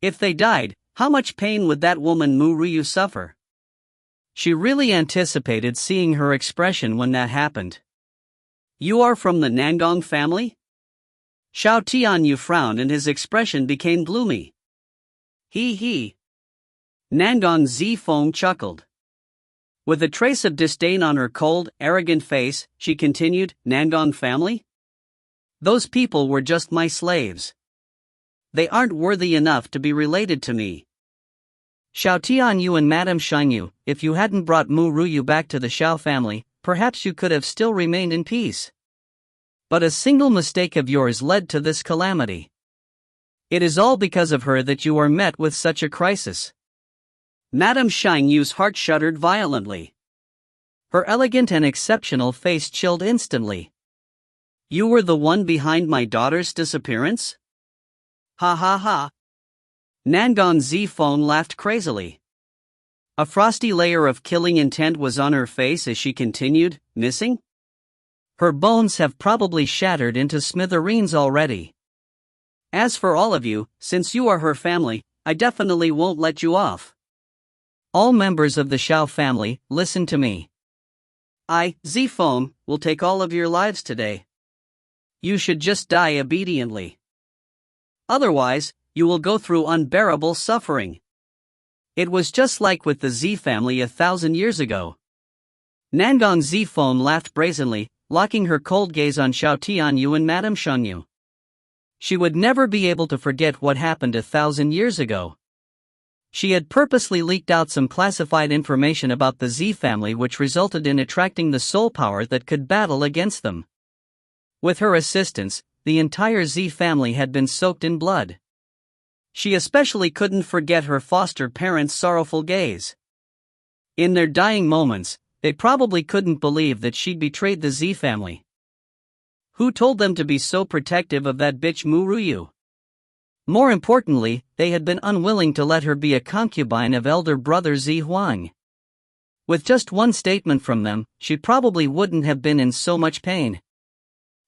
If they died, how much pain would that woman Mu Ruyu suffer? She really anticipated seeing her expression when that happened. "You are from the Nangong family?" Xiao Tianyu frowned and his expression became gloomy. He. Nangong Zifeng chuckled. With a trace of disdain on her cold, arrogant face, she continued, "Nangong family? Those people were just my slaves. They aren't worthy enough to be related to me. Xiao Tianyu and Madame Shanyu, if you hadn't brought Mu Ruyu back to the Xiao family, perhaps you could have still remained in peace. But a single mistake of yours led to this calamity. It is all because of her that you are met with such a crisis." Madame Shanyu's heart shuddered violently. Her elegant and exceptional face chilled instantly. "You were the one behind my daughter's disappearance?" Ha ha ha. Nangong Zifeng laughed crazily. A frosty layer of killing intent was on her face as she continued, "Missing? Her bones have probably shattered into smithereens already. As for all of you, since you are her family, I definitely won't let you off. All members of the Xiao family, listen to me. I, Zifeng, will take all of your lives today. You should just die obediently. Otherwise, you will go through unbearable suffering. It was just like with the Z family 1,000 years ago." Nangong Zifeng laughed brazenly, locking her cold gaze on Xiao Tianyu and Madame Shanyu. She would never be able to forget what happened 1,000 years ago. She had purposely leaked out some classified information about the Z family, which resulted in attracting the soul power that could battle against them. With her assistance, the entire Z family had been soaked in blood. She especially couldn't forget her foster parents' sorrowful gaze. In their dying moments, they probably couldn't believe that she'd betrayed the Z family. Who told them to be so protective of that bitch Ru Yue? More importantly, they had been unwilling to let her be a concubine of elder brother Zi Huang. With just one statement from them, she probably wouldn't have been in so much pain.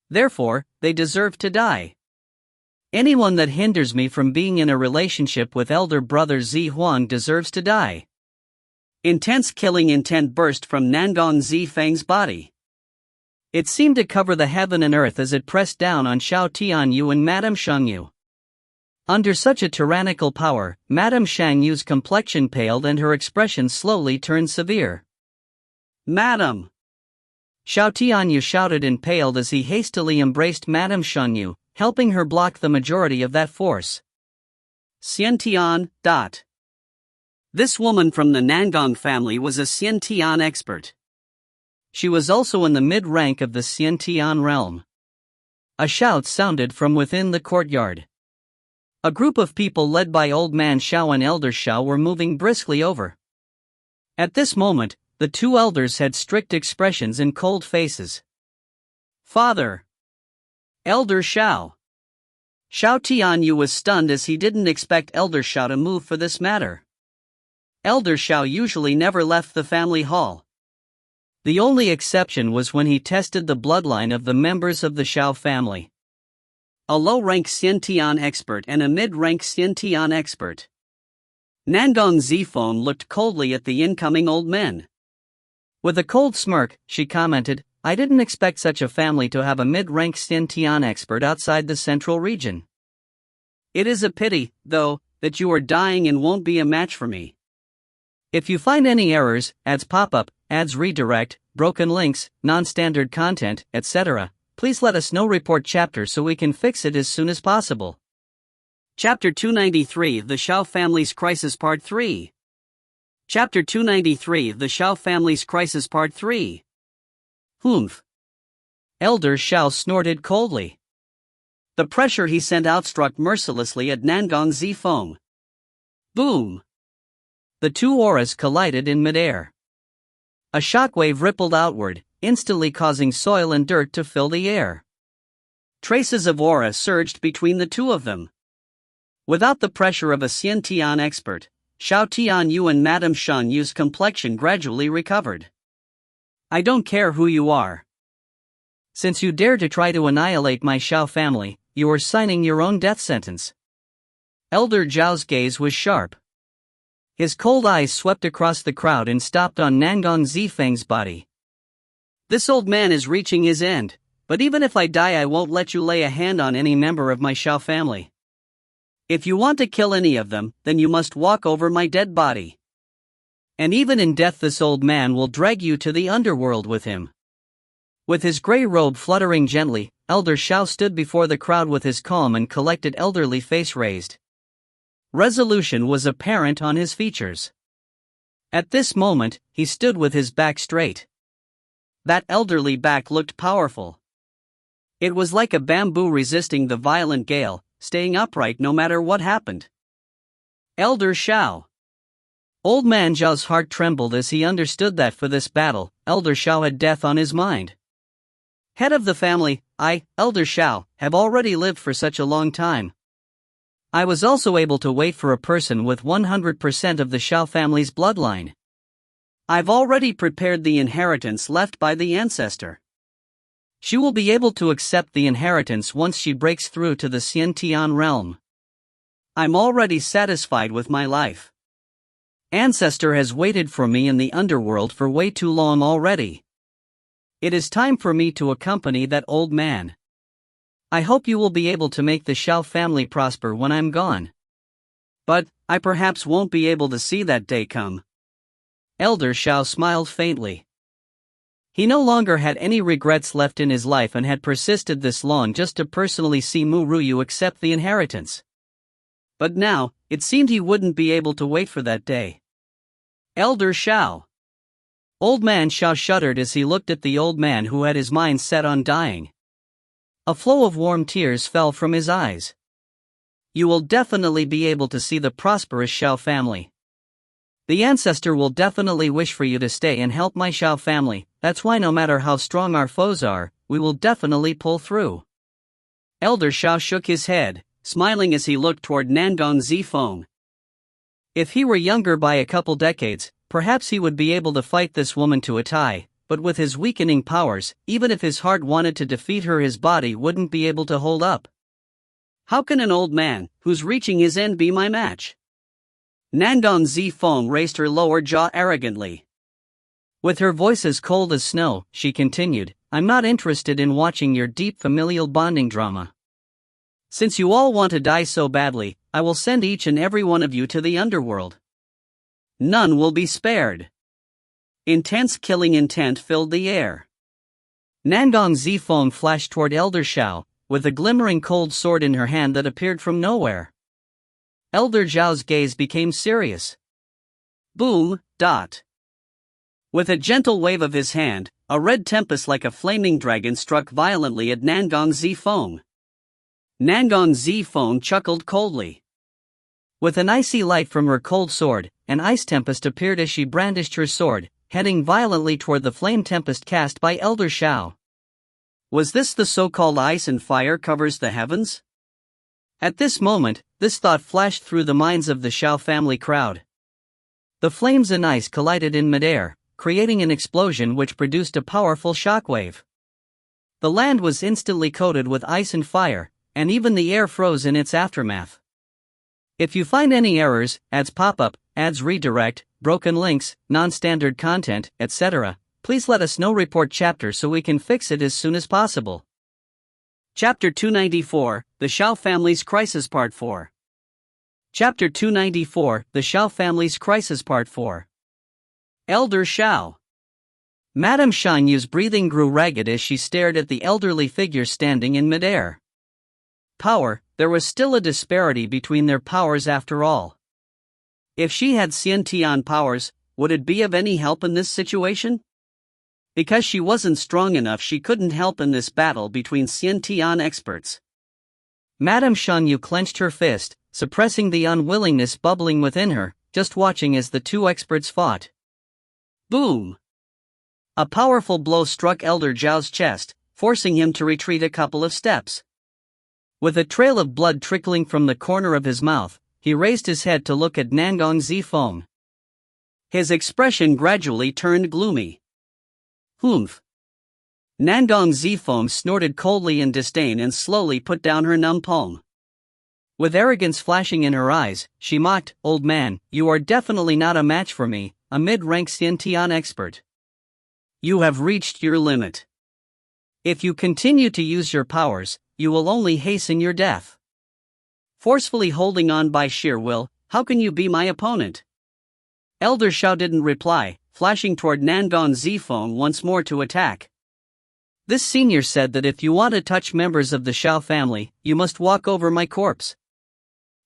Therefore, they deserve to die. Anyone that hinders me from being in a relationship with elder brother Zi Huang deserves to die. Intense killing intent burst from Nangong Zi Feng's body. It seemed to cover the heaven and earth as it pressed down on Xiao Tianyu and Madame Shangyu. Under such a tyrannical power, Madame Shangyu's complexion paled and her expression slowly turned severe. "Madame!" Xiao Tianyu shouted and paled as he hastily embraced Madame Shangyu, helping her block the majority of that force. Xiantian. This woman from the Nangong family was a Xiantian expert. She was also in the mid-rank of the Xiantian realm. A shout sounded from within the courtyard. A group of people led by Old Man Xiao and Elder Xiao were moving briskly over. At this moment, the two elders had strict expressions and cold faces. "Father!" Elder Xiao. Xiao Tianyu was stunned as he didn't expect Elder Xiao to move for this matter. Elder Xiao usually never left the family hall. The only exception was when he tested the bloodline of the members of the Xiao family. A low-rank Xiantian expert and a mid-rank Xiantian expert. Nangong Zifeng looked coldly at the incoming old men. With a cold smirk, she commented, "I didn't expect such a family to have a mid-rank Xiantian expert outside the central region. It is a pity, though, that you are dying and won't be a match for me. If you find any errors, ads pop up, ads redirect, broken links, non-standard content, etc., please let us know. Report chapter so we can fix it as soon as possible." Chapter 293, The Xiao Family's Crisis Part 3. Chapter 293, The Xiao Family's Crisis Part 3. Humph. Elder Xiao snorted coldly. The pressure he sent out struck mercilessly at Nangong Zifeng. Boom! The two auras collided in midair. A shockwave rippled outward, instantly causing soil and dirt to fill the air. Traces of aura surged between the two of them. Without the pressure of a Xiantian expert, Xiao Tianyu and Madame Shangyu's complexion gradually recovered. "I don't care who you are. Since you dare to try to annihilate my Xiao family, you are signing your own death sentence." Elder Zhao's gaze was sharp. His cold eyes swept across the crowd and stopped on Nangong Zifeng's body. "This old man is reaching his end, but even if I die I won't let you lay a hand on any member of my Xiao family. If you want to kill any of them, then you must walk over my dead body. And even in death this old man will drag you to the underworld with him." With his gray robe fluttering gently, Elder Xiao stood before the crowd with his calm and collected elderly face raised. Resolution was apparent on his features. At this moment, he stood with his back straight. That elderly back looked powerful. It was like a bamboo resisting the violent gale, staying upright no matter what happened. Elder Xiao. Old Man Zhao's heart trembled as he understood that for this battle, Elder Xiao had death on his mind. Head of the family, I, Elder Xiao, have already lived for such a long time. I was also able to wait for a person with 100% of the Xiao family's bloodline. I've already prepared the inheritance left by the ancestor. She will be able to accept the inheritance once she breaks through to the Xiantian realm. I'm already satisfied with my life. Ancestor has waited for me in the underworld for way too long already. It is time for me to accompany that old man. I hope you will be able to make the Xiao family prosper when I'm gone. But, I perhaps won't be able to see that day come. Elder Xiao smiled faintly. He no longer had any regrets left in his life and had persisted this long just to personally see Ru Yue accept the inheritance. But now, it seemed he wouldn't be able to wait for that day. Elder Xiao. Old man Xiao shuddered as he looked at the old man who had his mind set on dying. A flow of warm tears fell from his eyes. You will definitely be able to see the prosperous Xiao family. The ancestor will definitely wish for you to stay and help my Xiao family. That's why no matter how strong our foes are, we will definitely pull through. Elder Xiao shook his head, smiling as he looked toward Nangong Zifeng. If he were younger by a couple decades, perhaps he would be able to fight this woman to a tie, but with his weakening powers, even if his heart wanted to defeat her, his body wouldn't be able to hold up. How can an old man, who's reaching his end, be my match? Nangong Zifeng raised her lower jaw arrogantly. With her voice as cold as snow, she continued, I'm not interested in watching your deep familial bonding drama. Since you all want to die so badly, I will send each and every one of you to the underworld. None will be spared. Intense killing intent filled the air. Nangong Zifeng flashed toward Elder Xiao, with a glimmering cold sword in her hand that appeared from nowhere. Elder Zhao's gaze became serious. Boom, dot. With a gentle wave of his hand, a red tempest like a flaming dragon struck violently at Nangong Zifeng. Nangong Zifeng chuckled coldly. With an icy light from her cold sword, an ice tempest appeared as she brandished her sword, heading violently toward the flame tempest cast by Elder Xiao. Was this the so-called ice and fire covers the heavens? At this moment, this thought flashed through the minds of the Xiao family crowd. The flames and ice collided in midair, creating an explosion which produced a powerful shockwave. The land was instantly coated with ice and fire, and even the air froze in its aftermath. If you find any errors, ads pop up, ads redirect, broken links, non-standard content, etc., please let us know. Report chapter so we can fix it as soon as possible. Chapter 294, The Xiao Family's Crisis Part 4. Chapter 294, The Xiao Family's Crisis Part 4. Elder Xiao. Madame Shan Yu's breathing grew ragged as she stared at the elderly figure standing in midair. Power, there was still a disparity between their powers after all. If she had Xiantian powers, would it be of any help in this situation? Because she wasn't strong enough, she couldn't help in this battle between Xiantian experts. Madame Shan Yu clenched her fist, suppressing the unwillingness bubbling within her, just watching as the two experts fought. Boom! A powerful blow struck Elder Zhao's chest, forcing him to retreat a couple of steps. With a trail of blood trickling from the corner of his mouth, he raised his head to look at Nangong Zifeng. His expression gradually turned gloomy. Humph! Nangong Zifeng snorted coldly in disdain and slowly put down her numb palm. With arrogance flashing in her eyes, she mocked, Old man, you are definitely not a match for me, a mid-rank Xiantian expert. You have reached your limit. If you continue to use your powers, you will only hasten your death. Forcefully holding on by sheer will, how can you be my opponent? Elder Xiao didn't reply, flashing toward Nangong Zifeng once more to attack. This senior said that if you want to touch members of the Xiao family, you must walk over my corpse.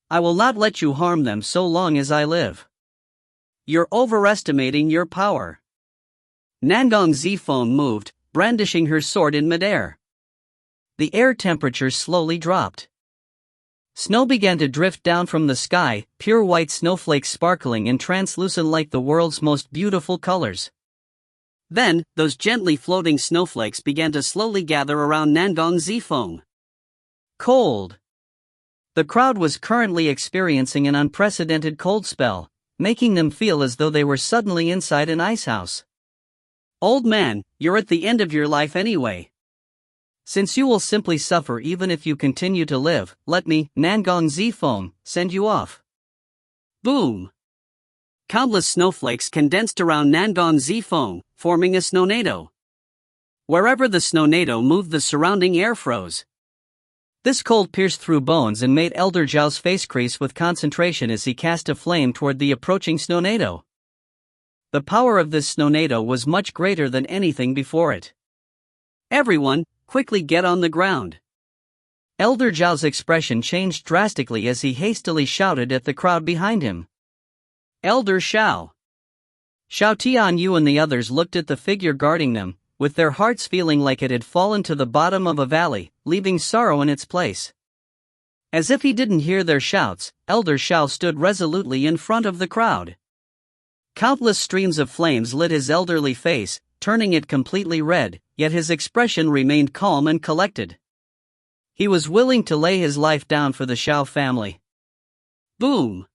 I will not let you harm them so long as I live. You're overestimating your power. Nangong Zifeng moved, brandishing her sword in midair. The air temperature slowly dropped. Snow began to drift down from the sky, pure white snowflakes sparkling and translucent like the world's most beautiful colors. Then, those gently floating snowflakes began to slowly gather around Nangong Zifeng. Cold. The crowd was currently experiencing an unprecedented cold spell, making them feel as though they were suddenly inside an icehouse. Old man, you're at the end of your life anyway. Since you will simply suffer even if you continue to live, let me, Nangong Zifeng, send you off. Boom! Countless snowflakes condensed around Nangong Zifeng, forming a snownato. Wherever the snownato moved, the surrounding air froze. This cold pierced through bones and made Elder Zhao's face crease with concentration as he cast a flame toward the approaching snownato. The power of this tornado was much greater than anything before it. Everyone, quickly get on the ground. Elder Zhao's expression changed drastically as he hastily shouted at the crowd behind him. Elder Xiao. Xiao Tianyu and the others looked at the figure guarding them, with their hearts feeling like it had fallen to the bottom of a valley, leaving sorrow in its place. As if he didn't hear their shouts, Elder Xiao stood resolutely in front of the crowd. Countless streams of flames lit his elderly face, turning it completely red, yet his expression remained calm and collected. He was willing to lay his life down for the Xiao family. Boom!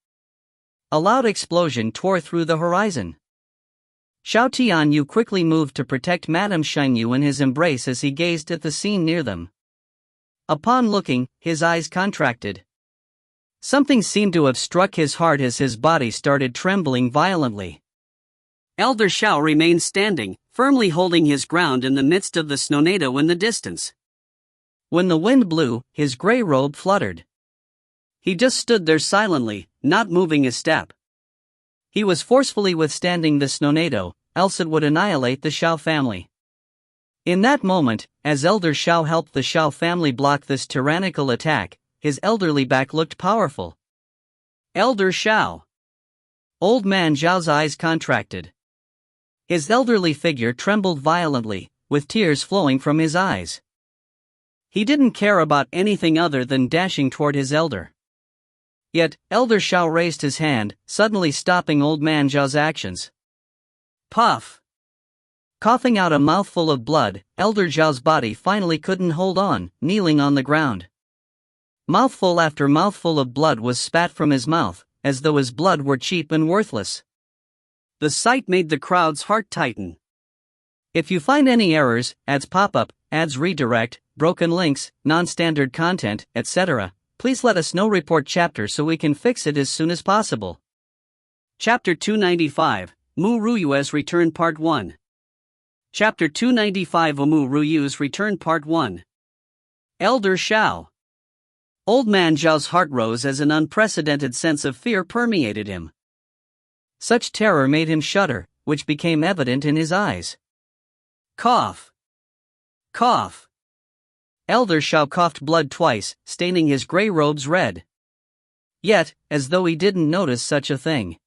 A loud explosion tore through the horizon. Xiao Tianyu quickly moved to protect Madame Xingyu in his embrace as he gazed at the scene near them. Upon looking, his eyes contracted. Something seemed to have struck his heart as his body started trembling violently. Elder Xiao remained standing, firmly holding his ground in the midst of the tornado in the distance. When the wind blew, his gray robe fluttered. He just stood there silently, not moving a step. He was forcefully withstanding this tornado, else it would annihilate the Xiao family. In that moment, as Elder Xiao helped the Xiao family block this tyrannical attack, his elderly back looked powerful. Elder Xiao. Old man Zhao's eyes contracted. His elderly figure trembled violently, with tears flowing from his eyes. He didn't care about anything other than dashing toward his elder. Yet, Elder Xiao raised his hand, suddenly stopping old man Zhao's actions. Puff! Coughing out a mouthful of blood, Elder Zhao's body finally couldn't hold on, kneeling on the ground. Mouthful after mouthful of blood was spat from his mouth, as though his blood were cheap and worthless. The sight made the crowd's heart tighten. If you find any errors, ads pop up, ads redirect, broken links, non-standard content, etc., please let us know. Report chapter so we can fix it as soon as possible. Chapter 295, Mu Yue's Return Part 1. Chapter 295 Mu Yue's Return Part 1. Elder Xiao. Old man Zhao's heart rose as an unprecedented sense of fear permeated him. Such terror made him shudder, which became evident in his eyes. Cough. Cough. Elder Xiao coughed blood twice, staining his gray robes red. Yet, as though he didn't notice such a thing.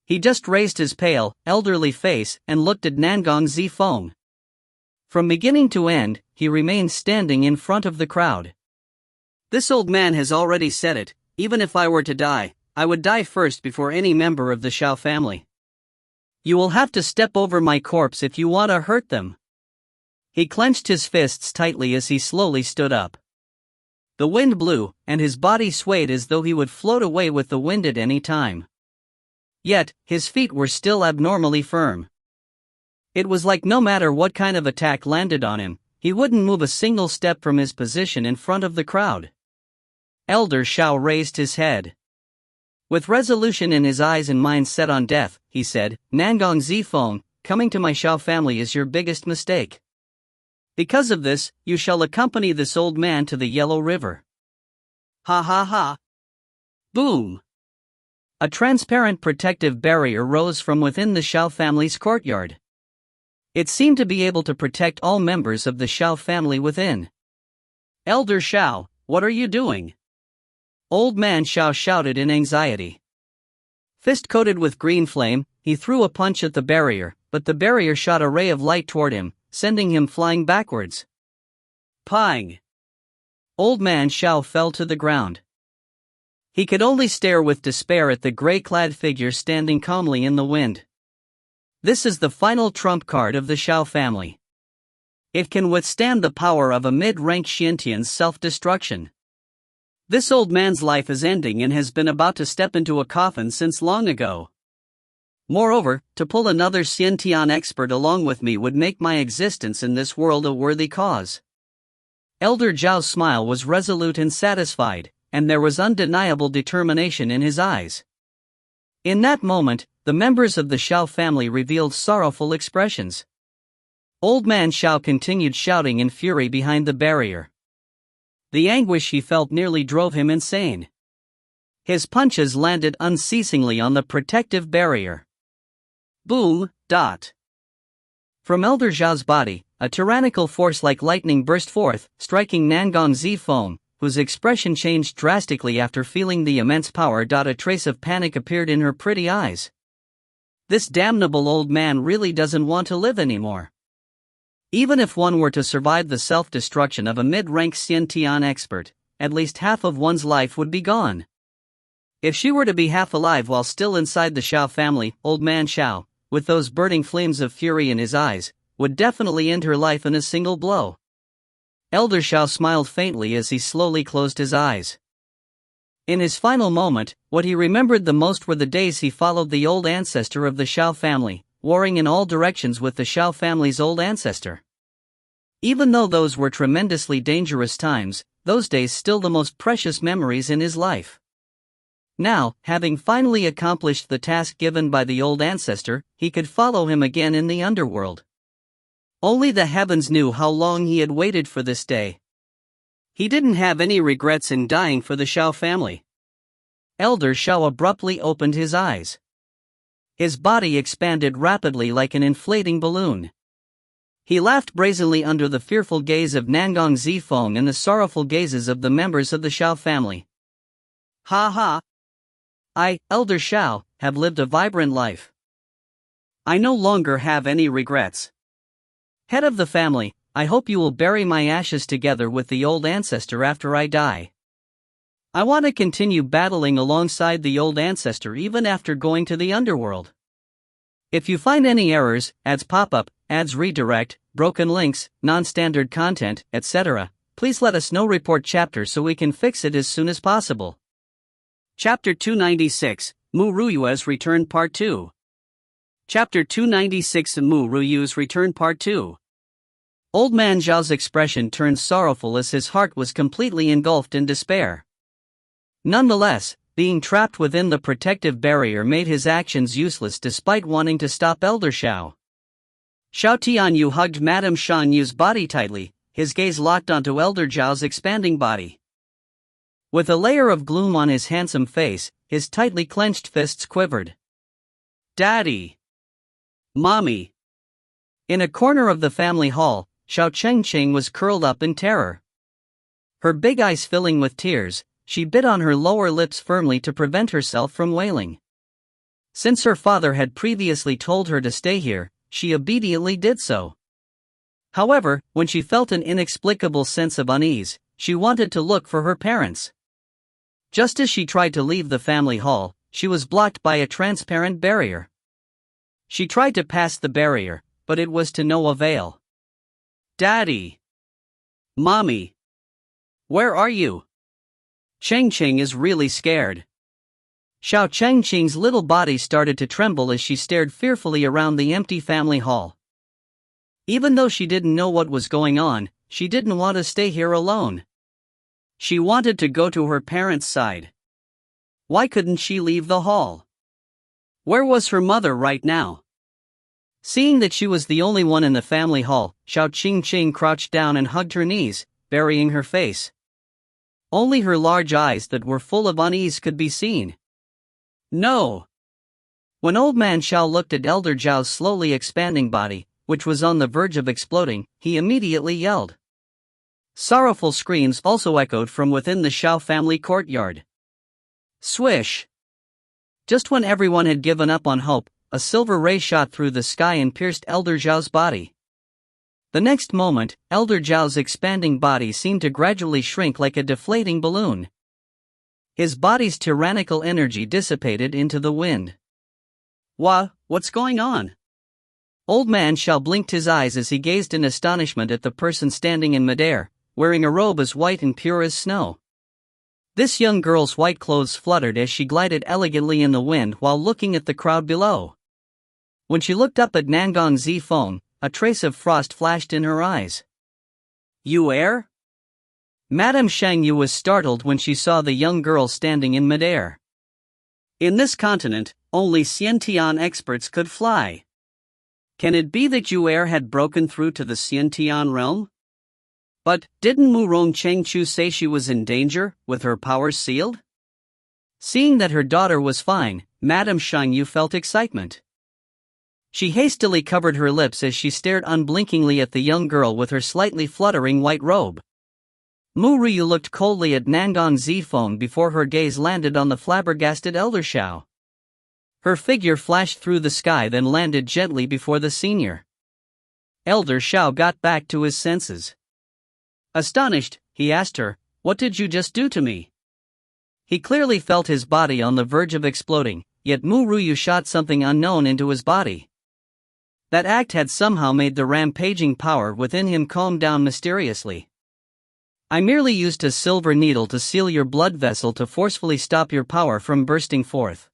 He just raised his pale, elderly face and looked at Nangong Zifeng. From beginning to end, he remained standing in front of the crowd. This old man has already said it, even if I were to die, I would die first before any member of the Xiao family. You will have to step over my corpse if you want to hurt them. He clenched his fists tightly as he slowly stood up. The wind blew, and his body swayed as though he would float away with the wind at any time. Yet, his feet were still abnormally firm. It was like no matter what kind of attack landed on him, he wouldn't move a single step from his position in front of the crowd. Elder Xiao raised his head. With resolution in his eyes and mind set on death, he said, Nangong Zifeng, coming to my Xiao family is your biggest mistake. Because of this, you shall accompany this old man to the Yellow River. Ha ha ha. Boom. A transparent protective barrier rose from within the Xiao family's courtyard. It seemed to be able to protect all members of the Xiao family within. Elder Xiao, what are you doing? Old man Xiao shouted in anxiety. Fist coated with green flame, he threw a punch at the barrier, but the barrier shot a ray of light toward him, sending him flying backwards. Pang! Old man Xiao fell to the ground. He could only stare with despair at the gray-clad figure standing calmly in the wind. This is the final trump card of the Xiao family. It can withstand the power of a mid-rank Xiantian's self-destruction. This old man's life is ending and has been about to step into a coffin since long ago. Moreover, to pull another Xiantian expert along with me would make my existence in this world a worthy cause. Elder Zhao's smile was resolute and satisfied, and there was undeniable determination in his eyes. In that moment, the members of the Xiao family revealed sorrowful expressions. Old man Xiao continued shouting in fury behind the barrier. The anguish he felt nearly drove him insane. His punches landed unceasingly on the protective barrier. Boom. From Elder Zhao's body, a tyrannical force like lightning burst forth, striking Nangong Zifeng, whose expression changed drastically after feeling the immense power. A trace of panic appeared in her pretty eyes. This damnable old man really doesn't want to live anymore. Even if one were to survive the self-destruction of a mid-rank Xiantian expert, at least half of one's life would be gone. If she were to be half alive while still inside the Xiao family, old man Xiao, with those burning flames of fury in his eyes, would definitely end her life in a single blow. Elder Xiao smiled faintly as he slowly closed his eyes. In his final moment, what he remembered the most were the days he followed the old ancestor of the Xiao family, warring in all directions with the Xiao family's old ancestor. Even though those were tremendously dangerous times, those days still the most precious memories in his life. Now, having finally accomplished the task given by the old ancestor, he could follow him again in the underworld. Only the heavens knew how long he had waited for this day. He didn't have any regrets in dying for the Xiao family. Elder Xiao abruptly opened his eyes. His body expanded rapidly like an inflating balloon. He laughed brazenly under the fearful gaze of Nangong Zifeng and the sorrowful gazes of the members of the Xiao family. Ha ha! I, Elder Xiao, have lived a vibrant life. I no longer have any regrets. Head of the family, I hope you will bury my ashes together with the old ancestor after I die. I want to continue battling alongside the old ancestor even after going to the underworld. If you find any errors, ads pop up, ads redirect, broken links, non-standard content, etc., please let us know. Report chapter so we can fix it as soon as possible. Chapter 296, Mu Ruiyue's Return Part 2. Chapter 296, Mu Ruiyue's Return Part 2. Old man Zhao's expression turned sorrowful as his heart was completely engulfed in despair. Nonetheless, being trapped within the protective barrier made his actions useless despite wanting to stop Elder Xiao. Xiao Tianyu hugged Madame Shan Yu's body tightly, his gaze locked onto Elder Zhao's expanding body. With a layer of gloom on his handsome face, his tightly clenched fists quivered. Daddy! Mommy! In a corner of the family hall, Xiao Chengqing was curled up in terror. Her big eyes filling with tears, she bit on her lower lips firmly to prevent herself from wailing. Since her father had previously told her to stay here, she obediently did so. However, when she felt an inexplicable sense of unease, she wanted to look for her parents. Just as she tried to leave the family hall, she was blocked by a transparent barrier. She tried to pass the barrier, but it was to no avail. Daddy! Mommy! Where are you? Chengqing is really scared. Xiao Chengqing's little body started to tremble as she stared fearfully around the empty family hall. Even though she didn't know what was going on, she didn't want to stay here alone. She wanted to go to her parents' side. Why couldn't she leave the hall? Where was her mother right now? Seeing that she was the only one in the family hall, Xiao Chengqing crouched down and hugged her knees, burying her face. Only her large eyes that were full of unease could be seen. No! When old man Xiao looked at Elder Zhao's slowly expanding body, which was on the verge of exploding, he immediately yelled. Sorrowful screams also echoed from within the Xiao family courtyard. Swish! Just when everyone had given up on hope, a silver ray shot through the sky and pierced Elder Zhao's body. The next moment, Elder Zhao's expanding body seemed to gradually shrink like a deflating balloon. His body's tyrannical energy dissipated into the wind. What's going on? Old man Xiao blinked his eyes as he gazed in astonishment at the person standing in midair, wearing a robe as white and pure as snow. This young girl's white clothes fluttered as she glided elegantly in the wind while looking at the crowd below. When she looked up at Nangong Zifeng, a trace of frost flashed in her eyes. You air? Madame Shang Yu was startled when she saw the young girl standing in midair. In this continent, only Xiantian experts could fly. Can it be that Yu air had broken through to the Xiantian realm? But, didn't Mu Rongchengchu say she was in danger, with her powers sealed? Seeing that her daughter was fine, Madame Shang Yu felt excitement. She hastily covered her lips as she stared unblinkingly at the young girl with her slightly fluttering white robe. Mu Ryu looked coldly at Nangon Zifeng before her gaze landed on the flabbergasted Elder Xiao. Her figure flashed through the sky, then landed gently before the senior. Elder Xiao got back to his senses. Astonished, he asked her, "What did you just do to me?" He clearly felt his body on the verge of exploding, yet Mu Ryu shot something unknown into his body. That act had somehow made the rampaging power within him calm down mysteriously. "I merely used a silver needle to seal your blood vessel to forcefully stop your power from bursting forth."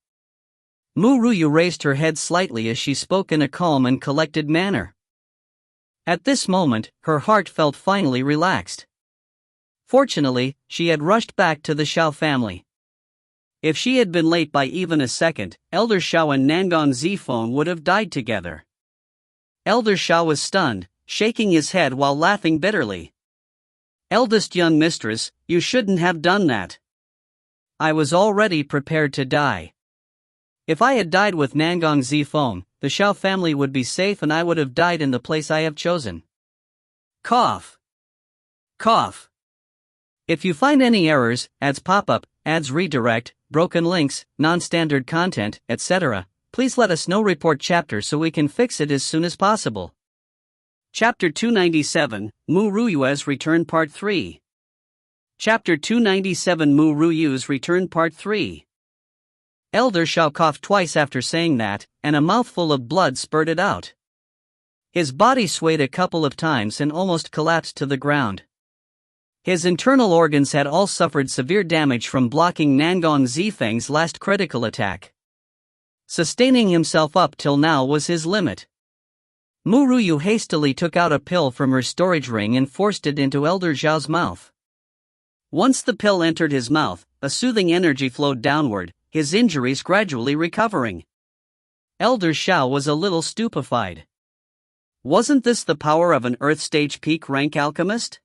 Mu Ryu raised her head slightly as she spoke in a calm and collected manner. At this moment, her heart felt finally relaxed. Fortunately, she had rushed back to the Xiao family. If she had been late by even a second, Elder Xiao and Nangon Zifeng would have died together. Elder Xiao was stunned, shaking his head while laughing bitterly. "Eldest young mistress, you shouldn't have done that. I was already prepared to die. If I had died with Nangon Zifeng, the Xiao family would be safe and I would have died in the place I have chosen." Cough. Cough. If you find any errors, ads pop up, ads redirect, broken links, non-standard content, etc., please let us know. Report chapter so we can fix it as soon as possible. Chapter 297, Mu Ruyue's Return Part 3. Chapter 297, Mu Ruyue's Return Part 3. Elder Xiao coughed twice after saying that, and a mouthful of blood spurted out. His body swayed a couple of times and almost collapsed to the ground. His internal organs had all suffered severe damage from blocking Nangon Zifeng's last critical attack. Sustaining himself up till now was his limit. Mu Ryu hastily took out a pill from her storage ring and forced it into Elder Xiao's mouth. Once the pill entered his mouth, a soothing energy flowed downward, his injuries gradually recovering. Elder Xiao was a little stupefied. Wasn't this the power of an Earth Stage peak rank alchemist?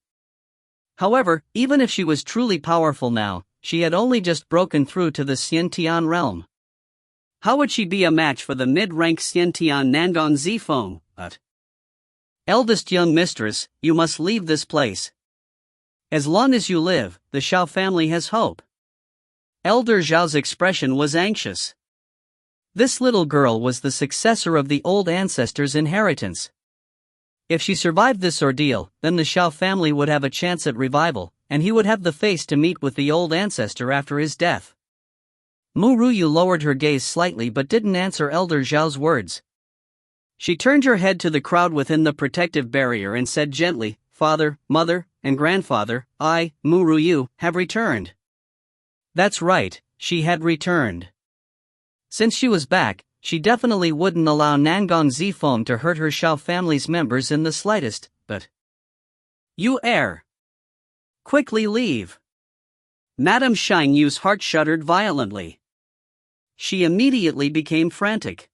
However, even if she was truly powerful now, she had only just broken through to the Xiantian realm. How would she be a match for the mid-rank Xiantian Nangon Zifeng? Eldest young mistress, you must leave this place. As long as you live, the Xiao family has hope. Elder Xiao's expression was anxious. This little girl was the successor of the old ancestor's inheritance. If she survived this ordeal, then the Xiao family would have a chance at revival, and he would have the face to meet with the old ancestor after his death. Mu Ryu lowered her gaze slightly but didn't answer Elder Xiao's words. She turned her head to the crowd within the protective barrier and said gently, "Father, mother, and grandfather, I, Mu Ryu, have returned." That's right, she had returned. Since she was back, she definitely wouldn't allow Nangon Zifeng to hurt her Xiao family's members in the slightest, but... "You err. Quickly leave." Madame Xing Yu's heart shuddered violently. She immediately became frantic.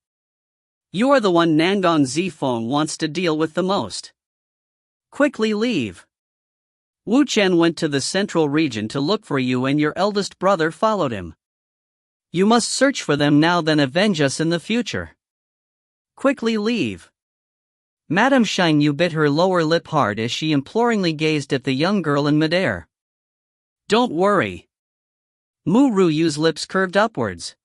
"You are the one Nangon Zifeng wants to deal with the most. Quickly leave. Wu Chen went to the central region to look for you and your eldest brother followed him. You must search for them now, then avenge us in the future. Quickly leave." Madame Xing Yu bit her lower lip hard as she imploringly gazed at the young girl in midair. "Don't worry." Mu Ruyu's lips curved upwards.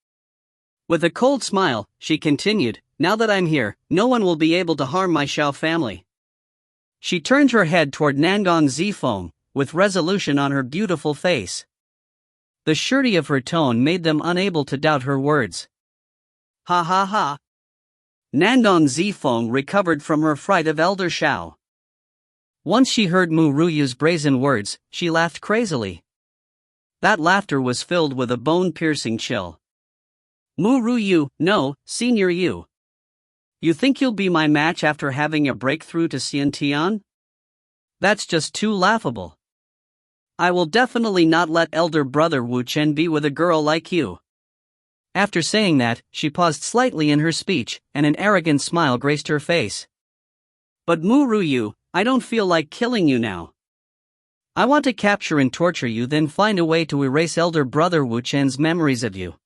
With a cold smile, she continued, "Now that I'm here, no one will be able to harm my Xiao family." She turned her head toward Nangon Zifeng, with resolution on her beautiful face. The surety of her tone made them unable to doubt her words. Ha ha ha. Nangon Zifeng recovered from her fright of Elder Xiao. Once she heard Mu Ruyu's brazen words, she laughed crazily. That laughter was filled with a bone-piercing chill. "Mu Ryu, no, Senior Yu. You think you'll be my match after having a breakthrough to Xiantian? That's just too laughable. I will definitely not let elder brother Wu Chen be with a girl like you." After saying that, she paused slightly in her speech, and an arrogant smile graced her face. "But Mu Ryu, I don't feel like killing you now. I want to capture and torture you, then find a way to erase elder brother Wu Chen's memories of you.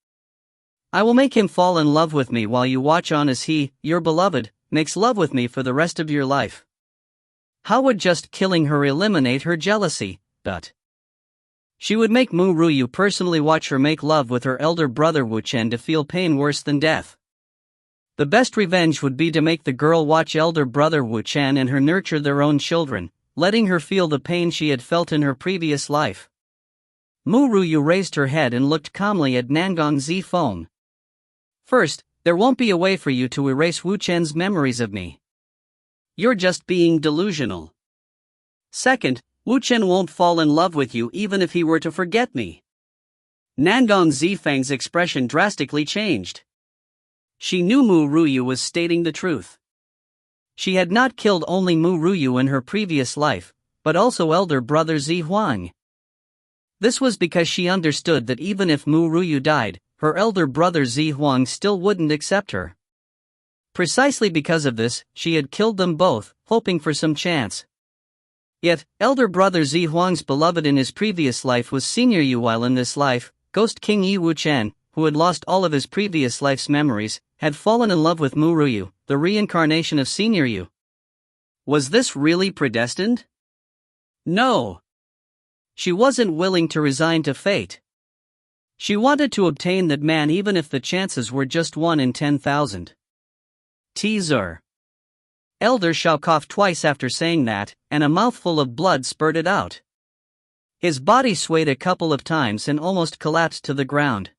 I will make him fall in love with me while you watch on as he, your beloved, makes love with me for the rest of your life. How would just killing her eliminate her jealousy? But she would make Mu Ryu personally watch her make love with her elder brother Wu Chen to feel pain worse than death. The best revenge would be to make the girl watch elder brother Wu Chen and her nurture their own children, letting her feel the pain she had felt in her previous life. Mu Ryu raised her head and looked calmly at Nangong Zifeng. First, there won't be a way for you to erase Wu Chen's memories of me. You're just being delusional. Second, Wu Chen won't fall in love with you even if he were to forget me. Nangong Zifeng's expression drastically changed. She knew Mu Ryu was stating the truth. She had not killed only Mu Ryu in her previous life, but also elder brother Zi Huang. This was because she understood that even if Mu Ryu died, her elder brother Zi Huang still wouldn't accept her. Precisely because of this, she had killed them both, hoping for some chance. Yet, elder brother Zi Huang's beloved in his previous life was Senior Yu, while in this life, Ghost King Yi Wu Chen, who had lost all of his previous life's memories, had fallen in love with Mu Ryu, the reincarnation of Senior Yu. Was this really predestined? No. She wasn't willing to resign to fate. She wanted to obtain that man even if the chances were just 1 in 10,000. Teaser. Elder Shao coughed twice after saying that, and a mouthful of blood spurted out. His body swayed a couple of times and almost collapsed to the ground.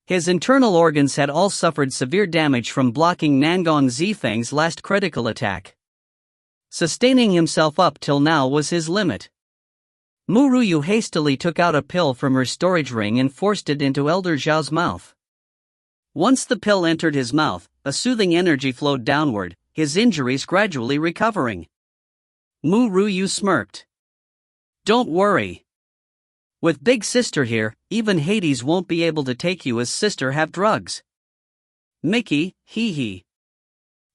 His internal organs had all suffered severe damage from blocking Nangong Zifeng's last critical attack. Sustaining himself up till now was his limit. Mu Ryu hastily took out a pill from her storage ring and forced it into Elder Zhao's mouth. Once the pill entered his mouth, a soothing energy flowed downward, his injuries gradually recovering. Mu Ryu smirked. Don't worry. With Big Sister here, even Hades won't be able to take you as sister have drugs. Mickey, hee hee.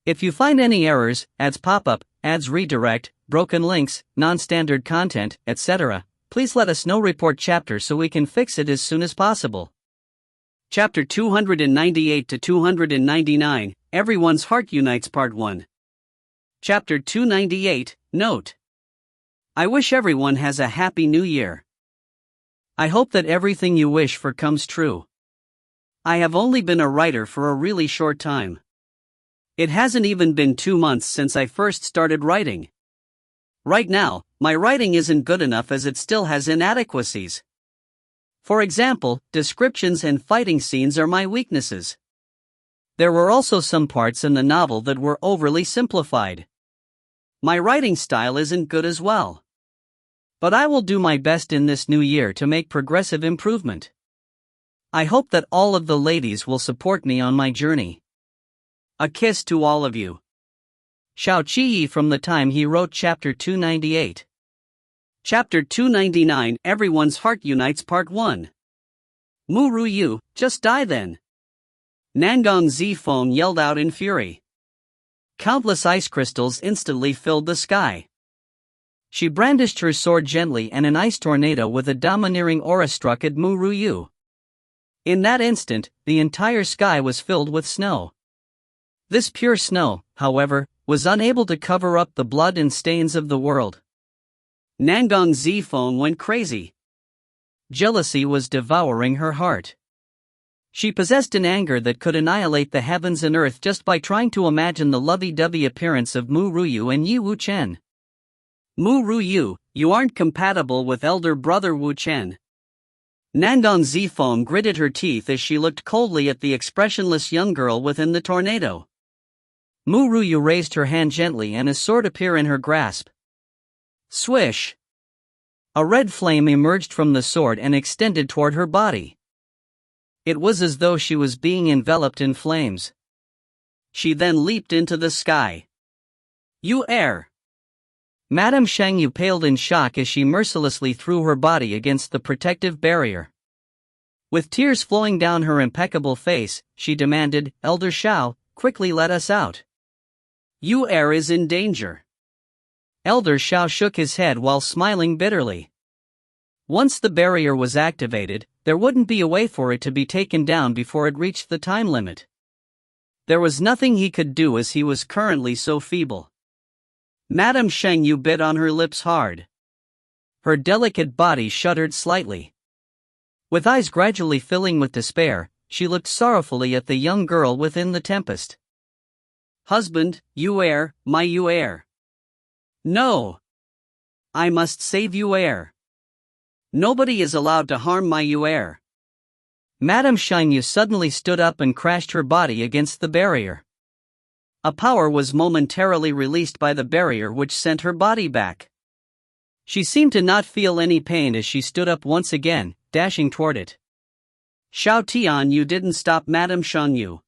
If you find any errors, ads pop up, ads redirect, broken links, non-standard content, etc., please let us know. Report chapter so we can fix it as soon as possible. Chapter 298 to 299, Everyone's Heart Unites Part 1. Chapter 298, Note. I wish everyone has a happy new year. I hope that everything you wish for comes true. I have only been a writer for a really short time. It hasn't even been 2 months since I first started writing. Right now, my writing isn't good enough as it still has inadequacies. For example, descriptions and fighting scenes are my weaknesses. There were also some parts in the novel that were overly simplified. My writing style isn't good as well. But I will do my best in this new year to make progressive improvement. I hope that all of the ladies will support me on my journey. A kiss to all of you. Xiao Qiyi from the time he wrote Chapter 298. Chapter 299, Everyone's Heart Unites Part 1. Mu Ryu, just die then. Nangong Zifeng yelled out in fury. Countless ice crystals instantly filled the sky. She brandished her sword gently and an ice tornado with a domineering aura struck at Mu Ryu. In that instant, the entire sky was filled with snow. This pure snow, however, was unable to cover up the blood and stains of the world. Nangong Zifeng went crazy. Jealousy was devouring her heart. She possessed an anger that could annihilate the heavens and earth just by trying to imagine the lovey-dovey appearance of Mu Ryu and Yi Wu Chen. Mu Ryu, you aren't compatible with elder brother Wu Chen. Nangong Zifeng gritted her teeth as she looked coldly at the expressionless young girl within the tornado. Mu Ryu raised her hand gently and a sword appeared in her grasp. Swish! A red flame emerged from the sword and extended toward her body. It was as though she was being enveloped in flames. She then leaped into the sky. You err! Madame Shangyu paled in shock as she mercilessly threw her body against the protective barrier. With tears flowing down her impeccable face, she demanded, Elder Shao, quickly let us out. Yu Er is in danger. Elder Shao shook his head while smiling bitterly. Once the barrier was activated, there wouldn't be a way for it to be taken down before it reached the time limit. There was nothing he could do as he was currently so feeble. Madame Shang Yu bit on her lips hard. Her delicate body shuddered slightly. With eyes gradually filling with despair, she looked sorrowfully at the young girl within the tempest. Husband, Yue, my Yue. No! I must save Yue. Nobody is allowed to harm my Yue. Madame Shang Yu suddenly stood up and crashed her body against the barrier. A power was momentarily released by the barrier which sent her body back. She seemed to not feel any pain as she stood up once again, dashing toward it. Xiao Tian, you didn't stop Madame Shang Yu.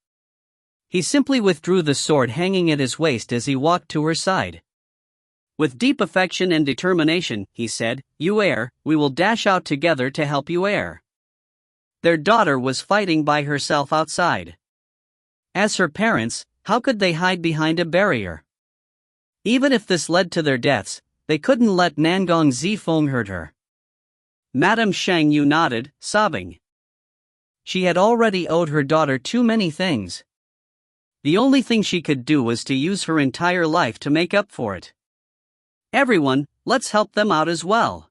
He simply withdrew the sword hanging at his waist as he walked to her side. With deep affection and determination, he said, Yue, we will dash out together to help Yue. Their daughter was fighting by herself outside. As her parents, how could they hide behind a barrier? Even if this led to their deaths, they couldn't let Nangong Zifeng hurt her. Madame Shang Yu nodded, sobbing. She had already owed her daughter too many things. The only thing she could do was to use her entire life to make up for it. Everyone, let's help them out as well.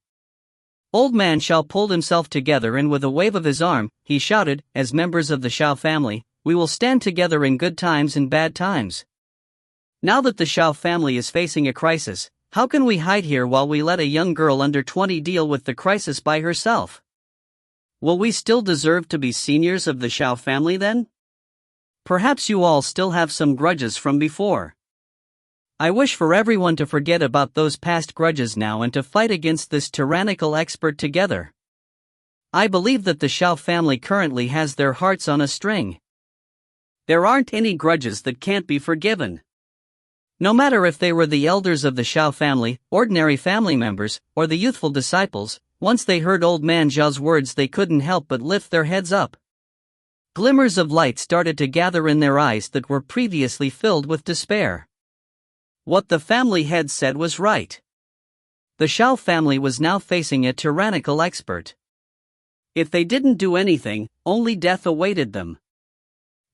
Old man Xiao pulled himself together and with a wave of his arm, he shouted, as members of the Xiao family, we will stand together in good times and bad times. Now that the Xiao family is facing a crisis, how can we hide here while we let a young girl under 20 deal with the crisis by herself? Will we still deserve to be seniors of the Xiao family then? Perhaps you all still have some grudges from before. I wish for everyone to forget about those past grudges now and to fight against this tyrannical expert together. I believe that the Xiao family currently has their hearts on a string. There aren't any grudges that can't be forgiven. No matter if they were the elders of the Xiao family, ordinary family members, or the youthful disciples, once they heard old man Zhao's words they couldn't help but lift their heads up. Glimmers of light started to gather in their eyes that were previously filled with despair. What the family head said was right. The Xiao family was now facing a tyrannical expert. If they didn't do anything, only death awaited them.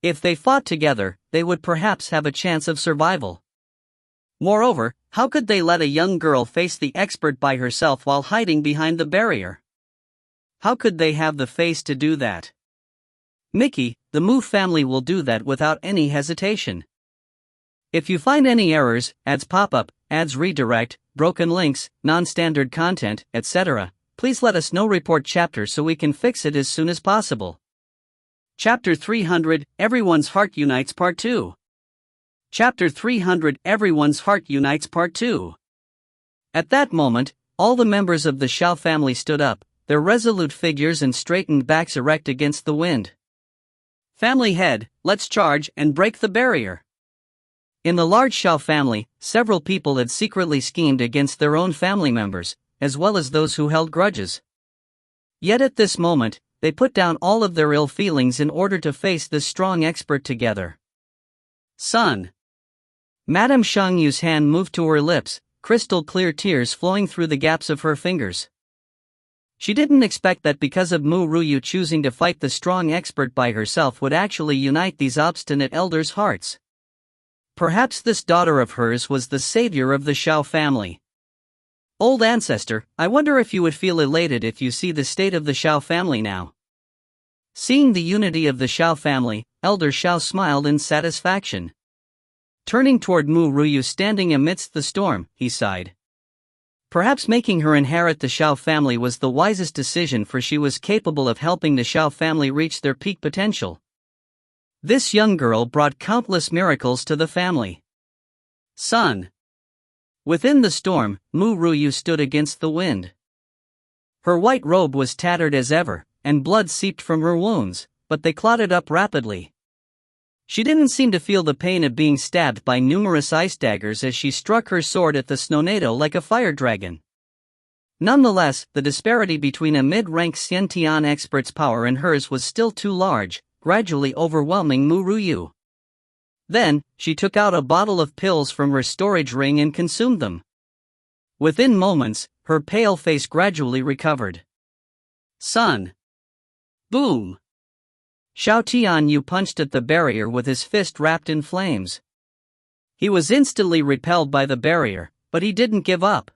If they fought together, they would perhaps have a chance of survival. Moreover, how could they let a young girl face the expert by herself while hiding behind the barrier? How could they have the face to do that? Mickey, the Mu family will do that without any hesitation. If you find any errors, ads pop-up, ads redirect, broken links, non-standard content, etc., please let us know. Report chapter so we can fix it as soon as possible. Chapter 300, Everyone's Heart Unites Part 2. Chapter 300, Everyone's Heart Unites Part 2. At that moment, all the members of the Xiao family stood up, their resolute figures and straightened backs erect against the wind. Family head, let's charge and break the barrier. In the large Xiao family, several people had secretly schemed against their own family members, as well as those who held grudges. Yet at this moment, they put down all of their ill feelings in order to face this strong expert together. Son. Madame Shang Yu's hand moved to her lips, crystal clear tears flowing through the gaps of her fingers. She didn't expect that because of Ru Yue choosing to fight the strong expert by herself would actually unite these obstinate elders' hearts. Perhaps this daughter of hers was the savior of the Xiao family. Old ancestor, I wonder if you would feel elated if you see the state of the Xiao family now. Seeing the unity of the Xiao family, Elder Xiao smiled in satisfaction. Turning toward Ru Yue standing amidst the storm, he sighed. Perhaps making her inherit the Xiao family was the wisest decision, for she was capable of helping the Xiao family reach their peak potential. This young girl brought countless miracles to the family. Son. Within the storm, Ru Yue stood against the wind. Her white robe was tattered as ever, and blood seeped from her wounds, but they clotted up rapidly. She didn't seem to feel the pain of being stabbed by numerous ice daggers as she struck her sword at the Snonado like a fire dragon. Nonetheless, the disparity between a mid-rank Xiantian expert's power and hers was still too large, gradually overwhelming Ru Yue. Then, she took out a bottle of pills from her storage ring and consumed them. Within moments, her pale face gradually recovered. Son. Boom! Xiao Tianyu punched at the barrier with his fist wrapped in flames. He was instantly repelled by the barrier, but he didn't give up.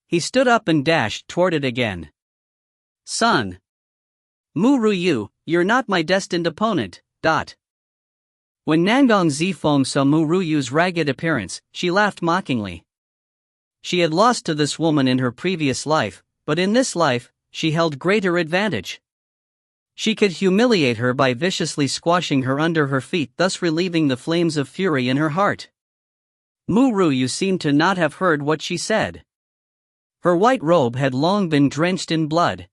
He stood up and dashed toward it again. Son! Mu Yue, you're not my destined opponent. When Nangong Zifeng saw Mu Yue's ragged appearance, she laughed mockingly. She had lost to this woman in her previous life, but in this life, she held greater advantage. She could humiliate her by viciously squashing her under her feet, thus relieving the flames of fury in her heart. Mu Yue seemed to not have heard what she said. Her white robe had long been drenched in blood.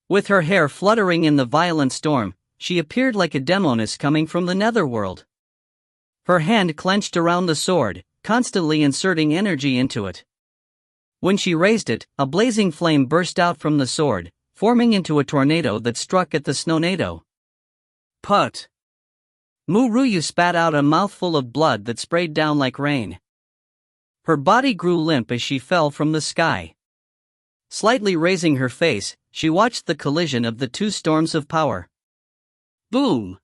With her hair fluttering in the violent storm, she appeared like a demoness coming from the netherworld. Her hand clenched around the sword, constantly inserting energy into it. When she raised it, a blazing flame burst out from the sword, forming into a tornado that struck at the snownado. Put! Mu Yue spat out a mouthful of blood that sprayed down like rain. Her body grew limp as she fell from the sky. Slightly raising her face, she watched the collision of the two storms of power. Boom!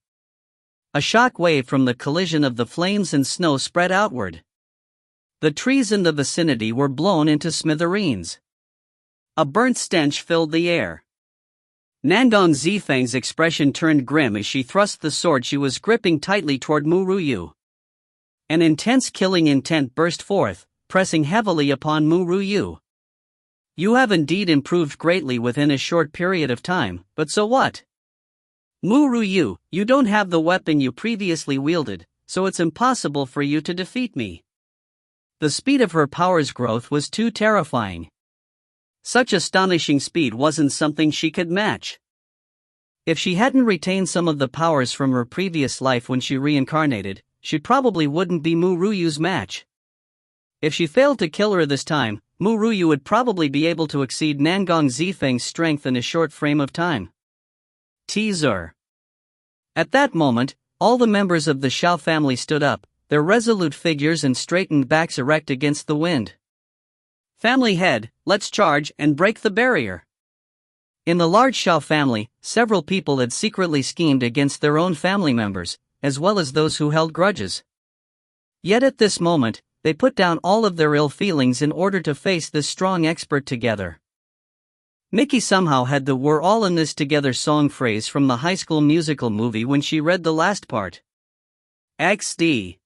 A shock wave from the collision of the flames and snow spread outward. The trees in the vicinity were blown into smithereens. A burnt stench filled the air. Nangong Zifeng's expression turned grim as she thrust the sword she was gripping tightly toward Mu Yue. An intense killing intent burst forth, pressing heavily upon Mu Yue. You have indeed improved greatly within a short period of time, but so what? Mu Yue, you don't have the weapon you previously wielded, so it's impossible for you to defeat me. The speed of her power's growth was too terrifying. Such astonishing speed wasn't something she could match. If she hadn't retained some of the powers from her previous life when she reincarnated, she probably wouldn't be Mu Yue's match. If she failed to kill her this time, Mu Yue would probably be able to exceed Nangong Zifeng's strength in a short frame of time. Teaser. At that moment, all the members of the Xiao family stood up, their resolute figures and straightened backs erect against the wind. Family head, let's charge and break the barrier. In the large Xiao family, several people had secretly schemed against their own family members, as well as those who held grudges. Yet at this moment, they put down all of their ill feelings in order to face this strong expert together. Mickey somehow had the "we're all in this together" song phrase from the High School Musical movie when she read the last part. XD.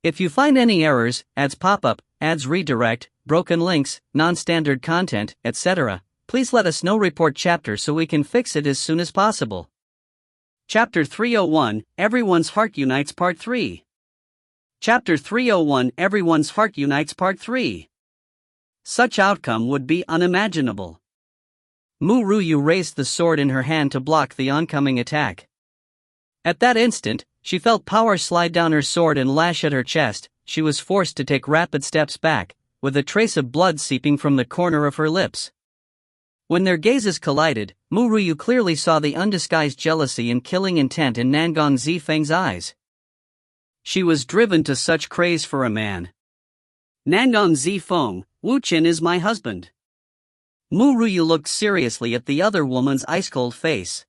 If you find any errors, ads pop-up, ads redirect, broken links, non-standard content, etc., please let us know. Report chapter so we can fix it as soon as possible. Chapter 301, Everyone's Heart Unites Part 3. Chapter 301, Everyone's Heart Unites Part 3. Such outcome would be unimaginable. Mu Yue raised the sword in her hand to block the oncoming attack. At that instant, she felt power slide down her sword and lash at her chest. She was forced to take rapid steps back, with a trace of blood seeping from the corner of her lips. When their gazes collided, Mu Yue clearly saw the undisguised jealousy and killing intent in Nangong Zifeng's eyes. She was driven to such craze for a man. Nangong Zifeng, Wu Qin is my husband. Mu Yue looked seriously at the other woman's ice-cold face.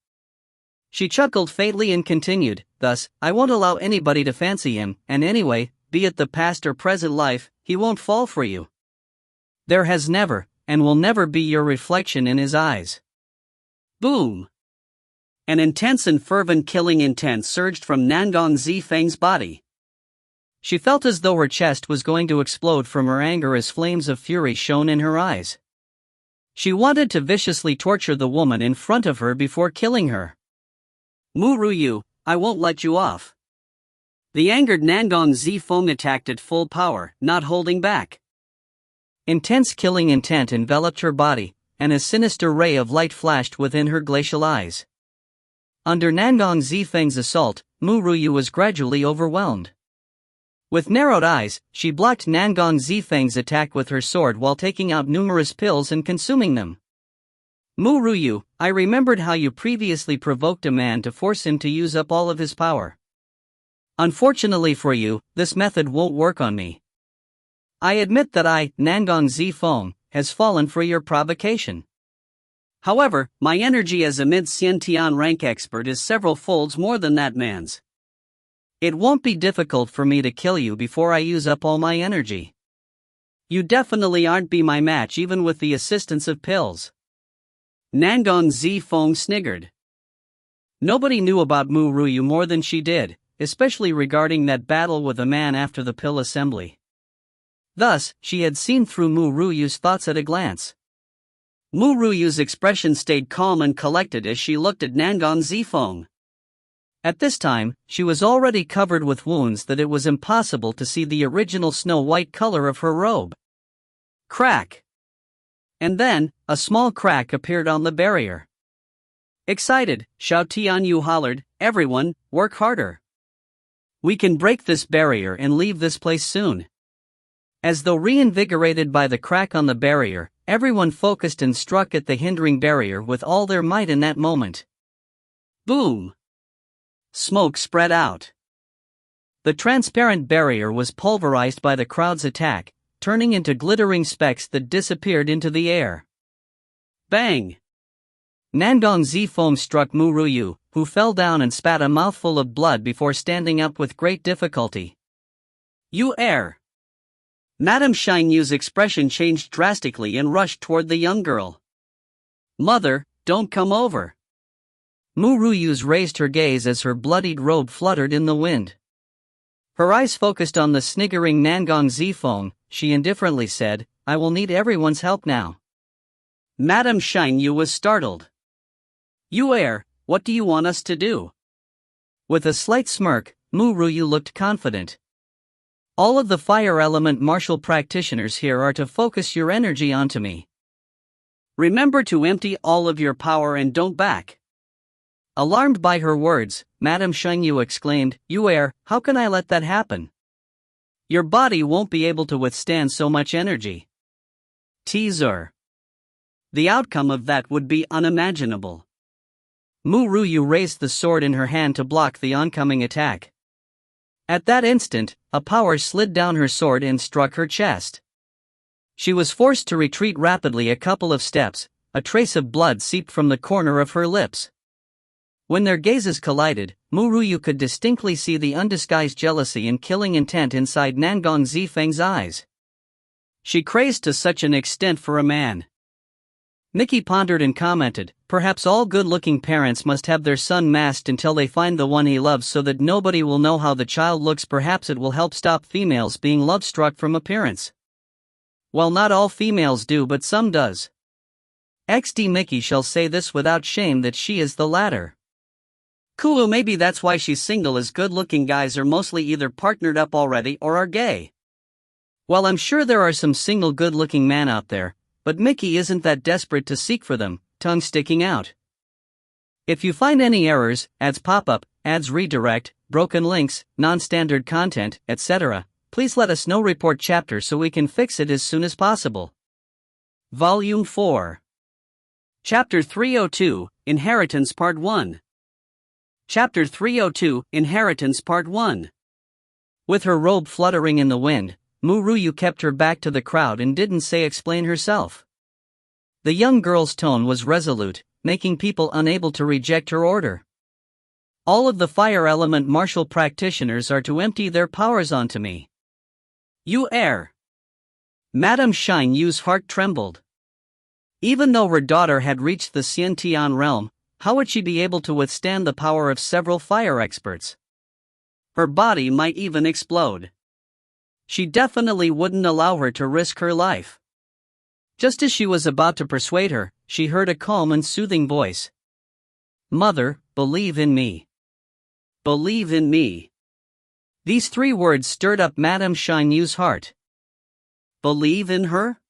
She chuckled faintly and continued, "Thus, I won't allow anybody to fancy him, and anyway, be it the past or present life, he won't fall for you. There has never, and will never be your reflection in his eyes." Boom! An intense and fervent killing intent surged from Nangong Zifeng's body. She felt as though her chest was going to explode from her anger as flames of fury shone in her eyes. She wanted to viciously torture the woman in front of her before killing her. Mu Yue, I won't let you off. The angered Nangong Zifeng attacked at full power, not holding back. Intense killing intent enveloped her body, and a sinister ray of light flashed within her glacial eyes. Under Nangong Zifeng's assault, Mu Yue was gradually overwhelmed. With narrowed eyes, she blocked Nangong Zifeng's attack with her sword while taking out numerous pills and consuming them. Mu Yue, I remembered how you previously provoked a man to force him to use up all of his power. Unfortunately for you, this method won't work on me. I admit that I, Nangong Zifeng, has fallen for your provocation. However, my energy as a mid-Xian rank expert is several folds more than that man's. It won't be difficult for me to kill you before I use up all my energy. You definitely aren't be my match even with the assistance of pills. Nangong Zifeng sniggered. Nobody knew about Mu Yue more than she did, especially regarding that battle with a man after the pill assembly. Thus, she had seen through Mu Yue's thoughts at a glance. Mu Yue's expression stayed calm and collected as she looked at Nangong Zifeng. At this time, she was already covered with wounds that it was impossible to see the original snow-white color of her robe. Crack! And then, a small crack appeared on the barrier. Excited, Xiao Tianyu hollered, "Everyone, work harder. We can break this barrier and leave this place soon." As though reinvigorated by the crack on the barrier, everyone focused and struck at the hindering barrier with all their might in that moment. Boom! Smoke spread out. The transparent barrier was pulverized by the crowd's attack, turning into glittering specks that disappeared into the air. Bang! Nangong Zifeng struck Mu Yue, who fell down and spat a mouthful of blood before standing up with great difficulty. "You err!" Madame Xianyu's expression changed drastically and rushed toward the young girl. "Mother, don't come over." Mu Yue's raised her gaze as her bloodied robe fluttered in the wind. Her eyes focused on the sniggering Nangong Zifeng. She indifferently said, "I will need everyone's help now." Madame Xianyu was startled. "You err, what do you want us to do?" With a slight smirk, Mu Yue looked confident. "All of the fire element martial practitioners here are to focus your energy onto me. Remember to empty all of your power and don't back." Alarmed by her words, Madame Xianyu exclaimed, "You err, how can I let that happen? Your body won't be able to withstand so much energy." Teaser. The outcome of that would be unimaginable. Mu Yue raised the sword in her hand to block the oncoming attack. At that instant, a power slid down her sword and struck her chest. She was forced to retreat rapidly a couple of steps. A trace of blood seeped from the corner of her lips. When their gazes collided, Mu Yue could distinctly see the undisguised jealousy and killing intent inside Nangong Zifeng's eyes. She crazed to such an extent for a man. Mickey pondered and commented, "Perhaps all good-looking parents must have their son masked until they find the one he loves so that nobody will know how the child looks. Perhaps it will help stop females being love-struck from appearance." Well, not all females do, but some does. XD Mickey shall say this without shame that she is the latter. Cool, maybe that's why she's single, as good-looking guys are mostly either partnered up already or are gay. Well, I'm sure there are some single good-looking men out there, but Mickey isn't that desperate to seek for them, tongue sticking out. If you find any errors, ads pop up, ads redirect, broken links, non-standard content, etc., please let us know. Report chapter so we can fix it as soon as possible. Volume 4. Chapter 302, Inheritance Part 1. Chapter 302, Inheritance Part 1. With her robe fluttering in the wind, Mu Yue kept her back to the crowd and didn't say explain herself. The young girl's tone was resolute, making people unable to reject her order. "All of the fire element martial practitioners are to empty their powers onto me." "You err." Madame Xianyu's heart trembled. Even though her daughter had reached the Xiantian realm, how would she be able to withstand the power of several fire experts? Her body might even explode. She definitely wouldn't allow her to risk her life. Just as she was about to persuade her, she heard a calm and soothing voice. "Mother, believe in me. Believe in me." These three words stirred up Madame Xianyu's heart. Believe in her?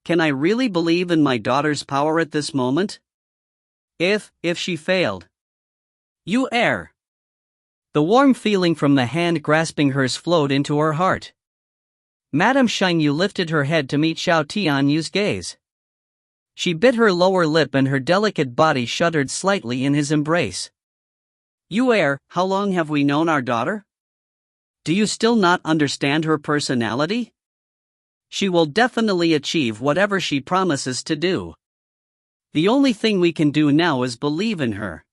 Can I really believe in my daughter's power at this moment? If she failed? You err. The warm feeling from the hand grasping hers flowed into her heart. Madame Xianyu lifted her head to meet Xiao Tianyu's gaze. She bit her lower lip and her delicate body shuddered slightly in his embrace. You err, how long have we known our daughter? Do you still not understand her personality? She will definitely achieve whatever she promises to do. The only thing we can do now is believe in her.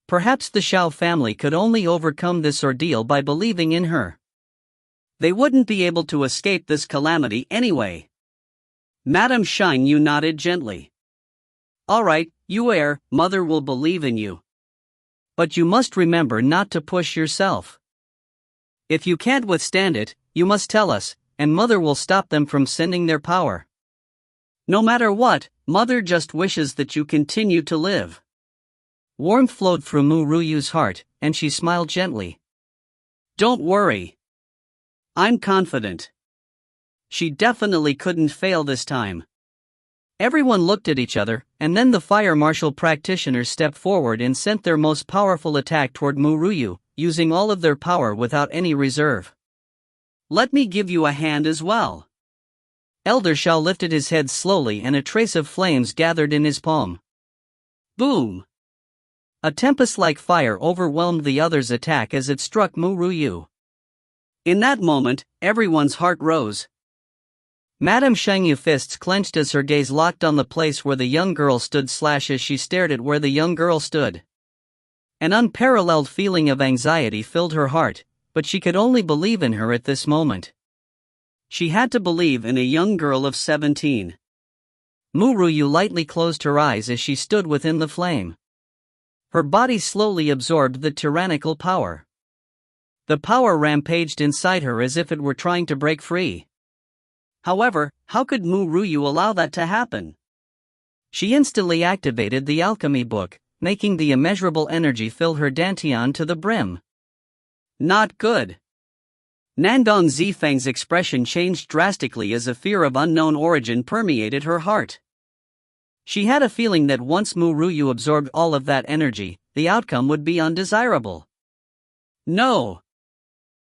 Perhaps the Xiao family could only overcome this ordeal by believing in her. They wouldn't be able to escape this calamity anyway. Madame Shine Yu nodded gently. Alright, Yue, mother will believe in you. But you must remember not to push yourself. If you can't withstand it, you must tell us, and mother will stop them from sending their power. No matter what, mother just wishes that you continue to live. Warmth flowed through Mu Ruyu's heart, and she smiled gently. Don't worry. I'm confident. She definitely couldn't fail this time. Everyone looked at each other, and then the fire marshal practitioners stepped forward and sent their most powerful attack toward Mu Ruyu, using all of their power without any reserve. Let me give you a hand as well. Elder Shao lifted his head slowly and a trace of flames gathered in his palm. Boom! A tempest-like fire overwhelmed the other's attack as it struck Mu Ruyu. In that moment, everyone's heart rose. Madame Shangyu fists clenched as her gaze locked on the place where the young girl stood as she stared at where the young girl stood. An unparalleled feeling of anxiety filled her heart, but she could only believe in her at this moment. She had to believe in a young girl of 17. Mu Ruyu lightly closed her eyes as she stood within the flame. Her body slowly absorbed the tyrannical power. The power rampaged inside her as if it were trying to break free. However, how could Mu Ruyu allow that to happen? She instantly activated the Alchemy Book, making the immeasurable energy fill her dantian to the brim. Not good. Nandong Zifang's expression changed drastically as a fear of unknown origin permeated her heart. She had a feeling that once Mu Ruyu absorbed all of that energy, the outcome would be undesirable. No!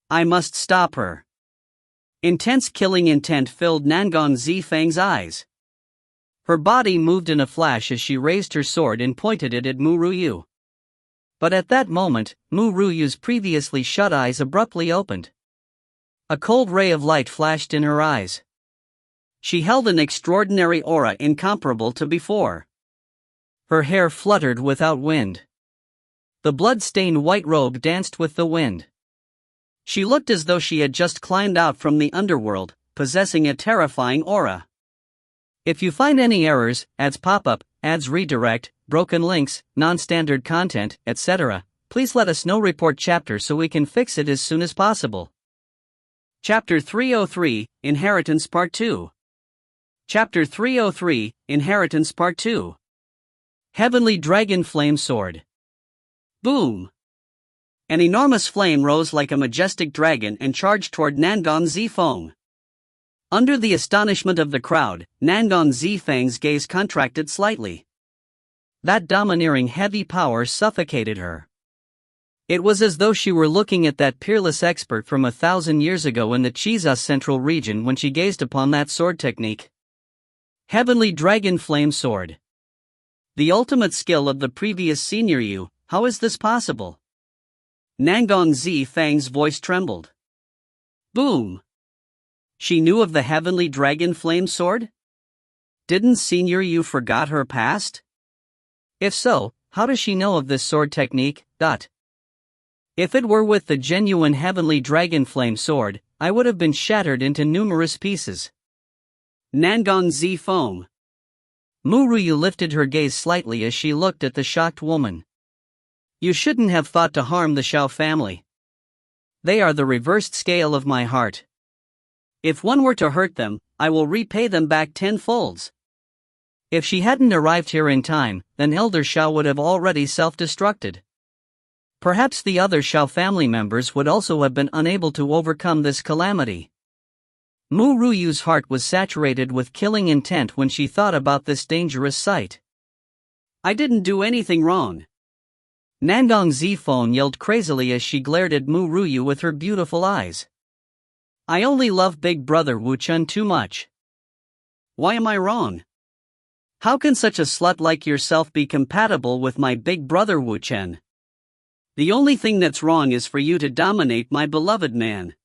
I must stop her. Intense killing intent filled Nandong Zifang's eyes. Her body moved in a flash as she raised her sword and pointed it at Mu Ruyu. But at that moment, Mu Ruyu's previously shut eyes abruptly opened. A cold ray of light flashed in her eyes. She held an extraordinary aura incomparable to before. Her hair fluttered without wind. The blood-stained white robe danced with the wind. She looked as though she had just climbed out from the underworld, possessing a terrifying aura. If you find any errors, ads pop-up, ads redirect, broken links, non-standard content, etc., please let us know. Report chapter so we can fix it as soon as possible. Chapter 303, Inheritance Part 2. Chapter 303, Inheritance Part 2. Heavenly Dragon Flame Sword. Boom! An enormous flame rose like a majestic dragon and charged toward Nandong Zifang. Under the astonishment of the crowd, Nandong Zifang's gaze contracted slightly. That domineering heavy power suffocated her. It was as though she were looking at that peerless expert from 1,000 years ago in the Chiza Central region when she gazed upon that sword technique. Heavenly Dragon Flame Sword. The ultimate skill of the previous senior Yu. How is this possible? Nandong Zifang's voice trembled. Boom! She knew of the Heavenly Dragon Flame Sword? Didn't Senior Yu forgot her past? If so, how does she know of this sword technique? If it were with the genuine Heavenly Dragon Flame Sword, I would have been shattered into numerous pieces. Nandong Zifang. Mu Ruyu lifted her gaze slightly as she looked at the shocked woman. You shouldn't have thought to harm the Xiao family. They are the reversed scale of my heart. If one were to hurt them, I will repay them back tenfolds. If she hadn't arrived here in time, then Elder Xiao would have already self-destructed. Perhaps the other Xiao family members would also have been unable to overcome this calamity. Mu Ruyu's heart was saturated with killing intent when she thought about this dangerous sight. I didn't do anything wrong. Nandong Zifang yelled crazily as she glared at Mu Ruyu with her beautiful eyes. I only love Big Brother Wu Chun too much. Why am I wrong? How can such a slut like yourself be compatible with my big brother Wu Chen? The only thing that's wrong is for you to dominate my beloved man.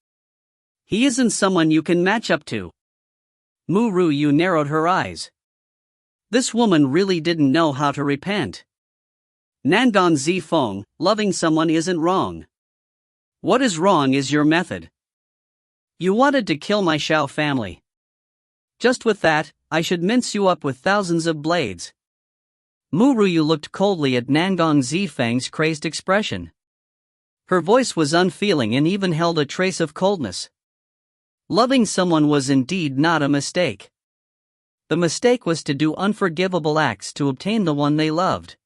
He isn't someone you can match up to. Mu Ruyu narrowed her eyes. This woman really didn't know how to repent. Nangong Zifeng, loving someone isn't wrong. What is wrong is your method. You wanted to kill my Xiao family. Just with that, I should mince you up with thousands of blades. Mu Yu looked coldly at Nangong Zifeng's crazed expression. Her voice was unfeeling and even held a trace of coldness. Loving someone was indeed not a mistake. The mistake was to do unforgivable acts to obtain the one they loved.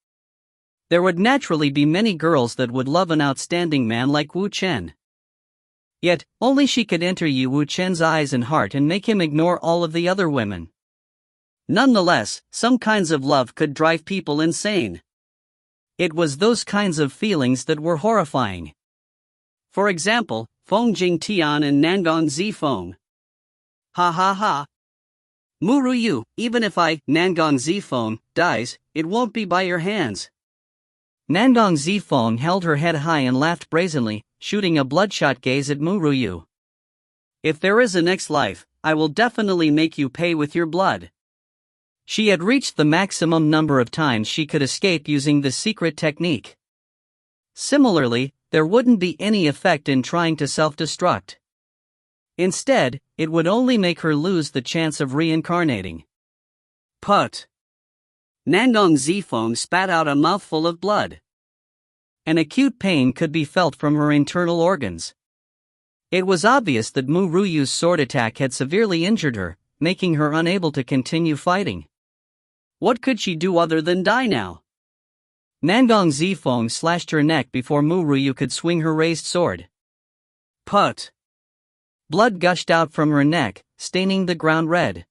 There would naturally be many girls that would love an outstanding man like Wu Chen. Yet, only she could enter Yi Wu Chen's eyes and heart and make him ignore all of the other women. Nonetheless, some kinds of love could drive people insane. It was those kinds of feelings that were horrifying. For example, Feng Jing Tian and Nangong Zifeng. Ha ha ha. Mu Yu, even if Nangong Zifeng, dies, it won't be by your hands. Nangong Zifeng held her head high and laughed brazenly, shooting a bloodshot gaze at Mu Yu. If there is a next life, I will definitely make you pay with your blood. She had reached the maximum number of times she could escape using the secret technique. Similarly, there wouldn't be any effect in trying to self-destruct. Instead, it would only make her lose the chance of reincarnating. Put. Nangong Zifeng spat out a mouthful of blood. An acute pain could be felt from her internal organs. It was obvious that Mu Yu's sword attack had severely injured her, making her unable to continue fighting. What could she do other than die now? Nangong Zifeng slashed her neck before Mu Yu could swing her raised sword. Put. Blood gushed out from her neck, staining the ground red.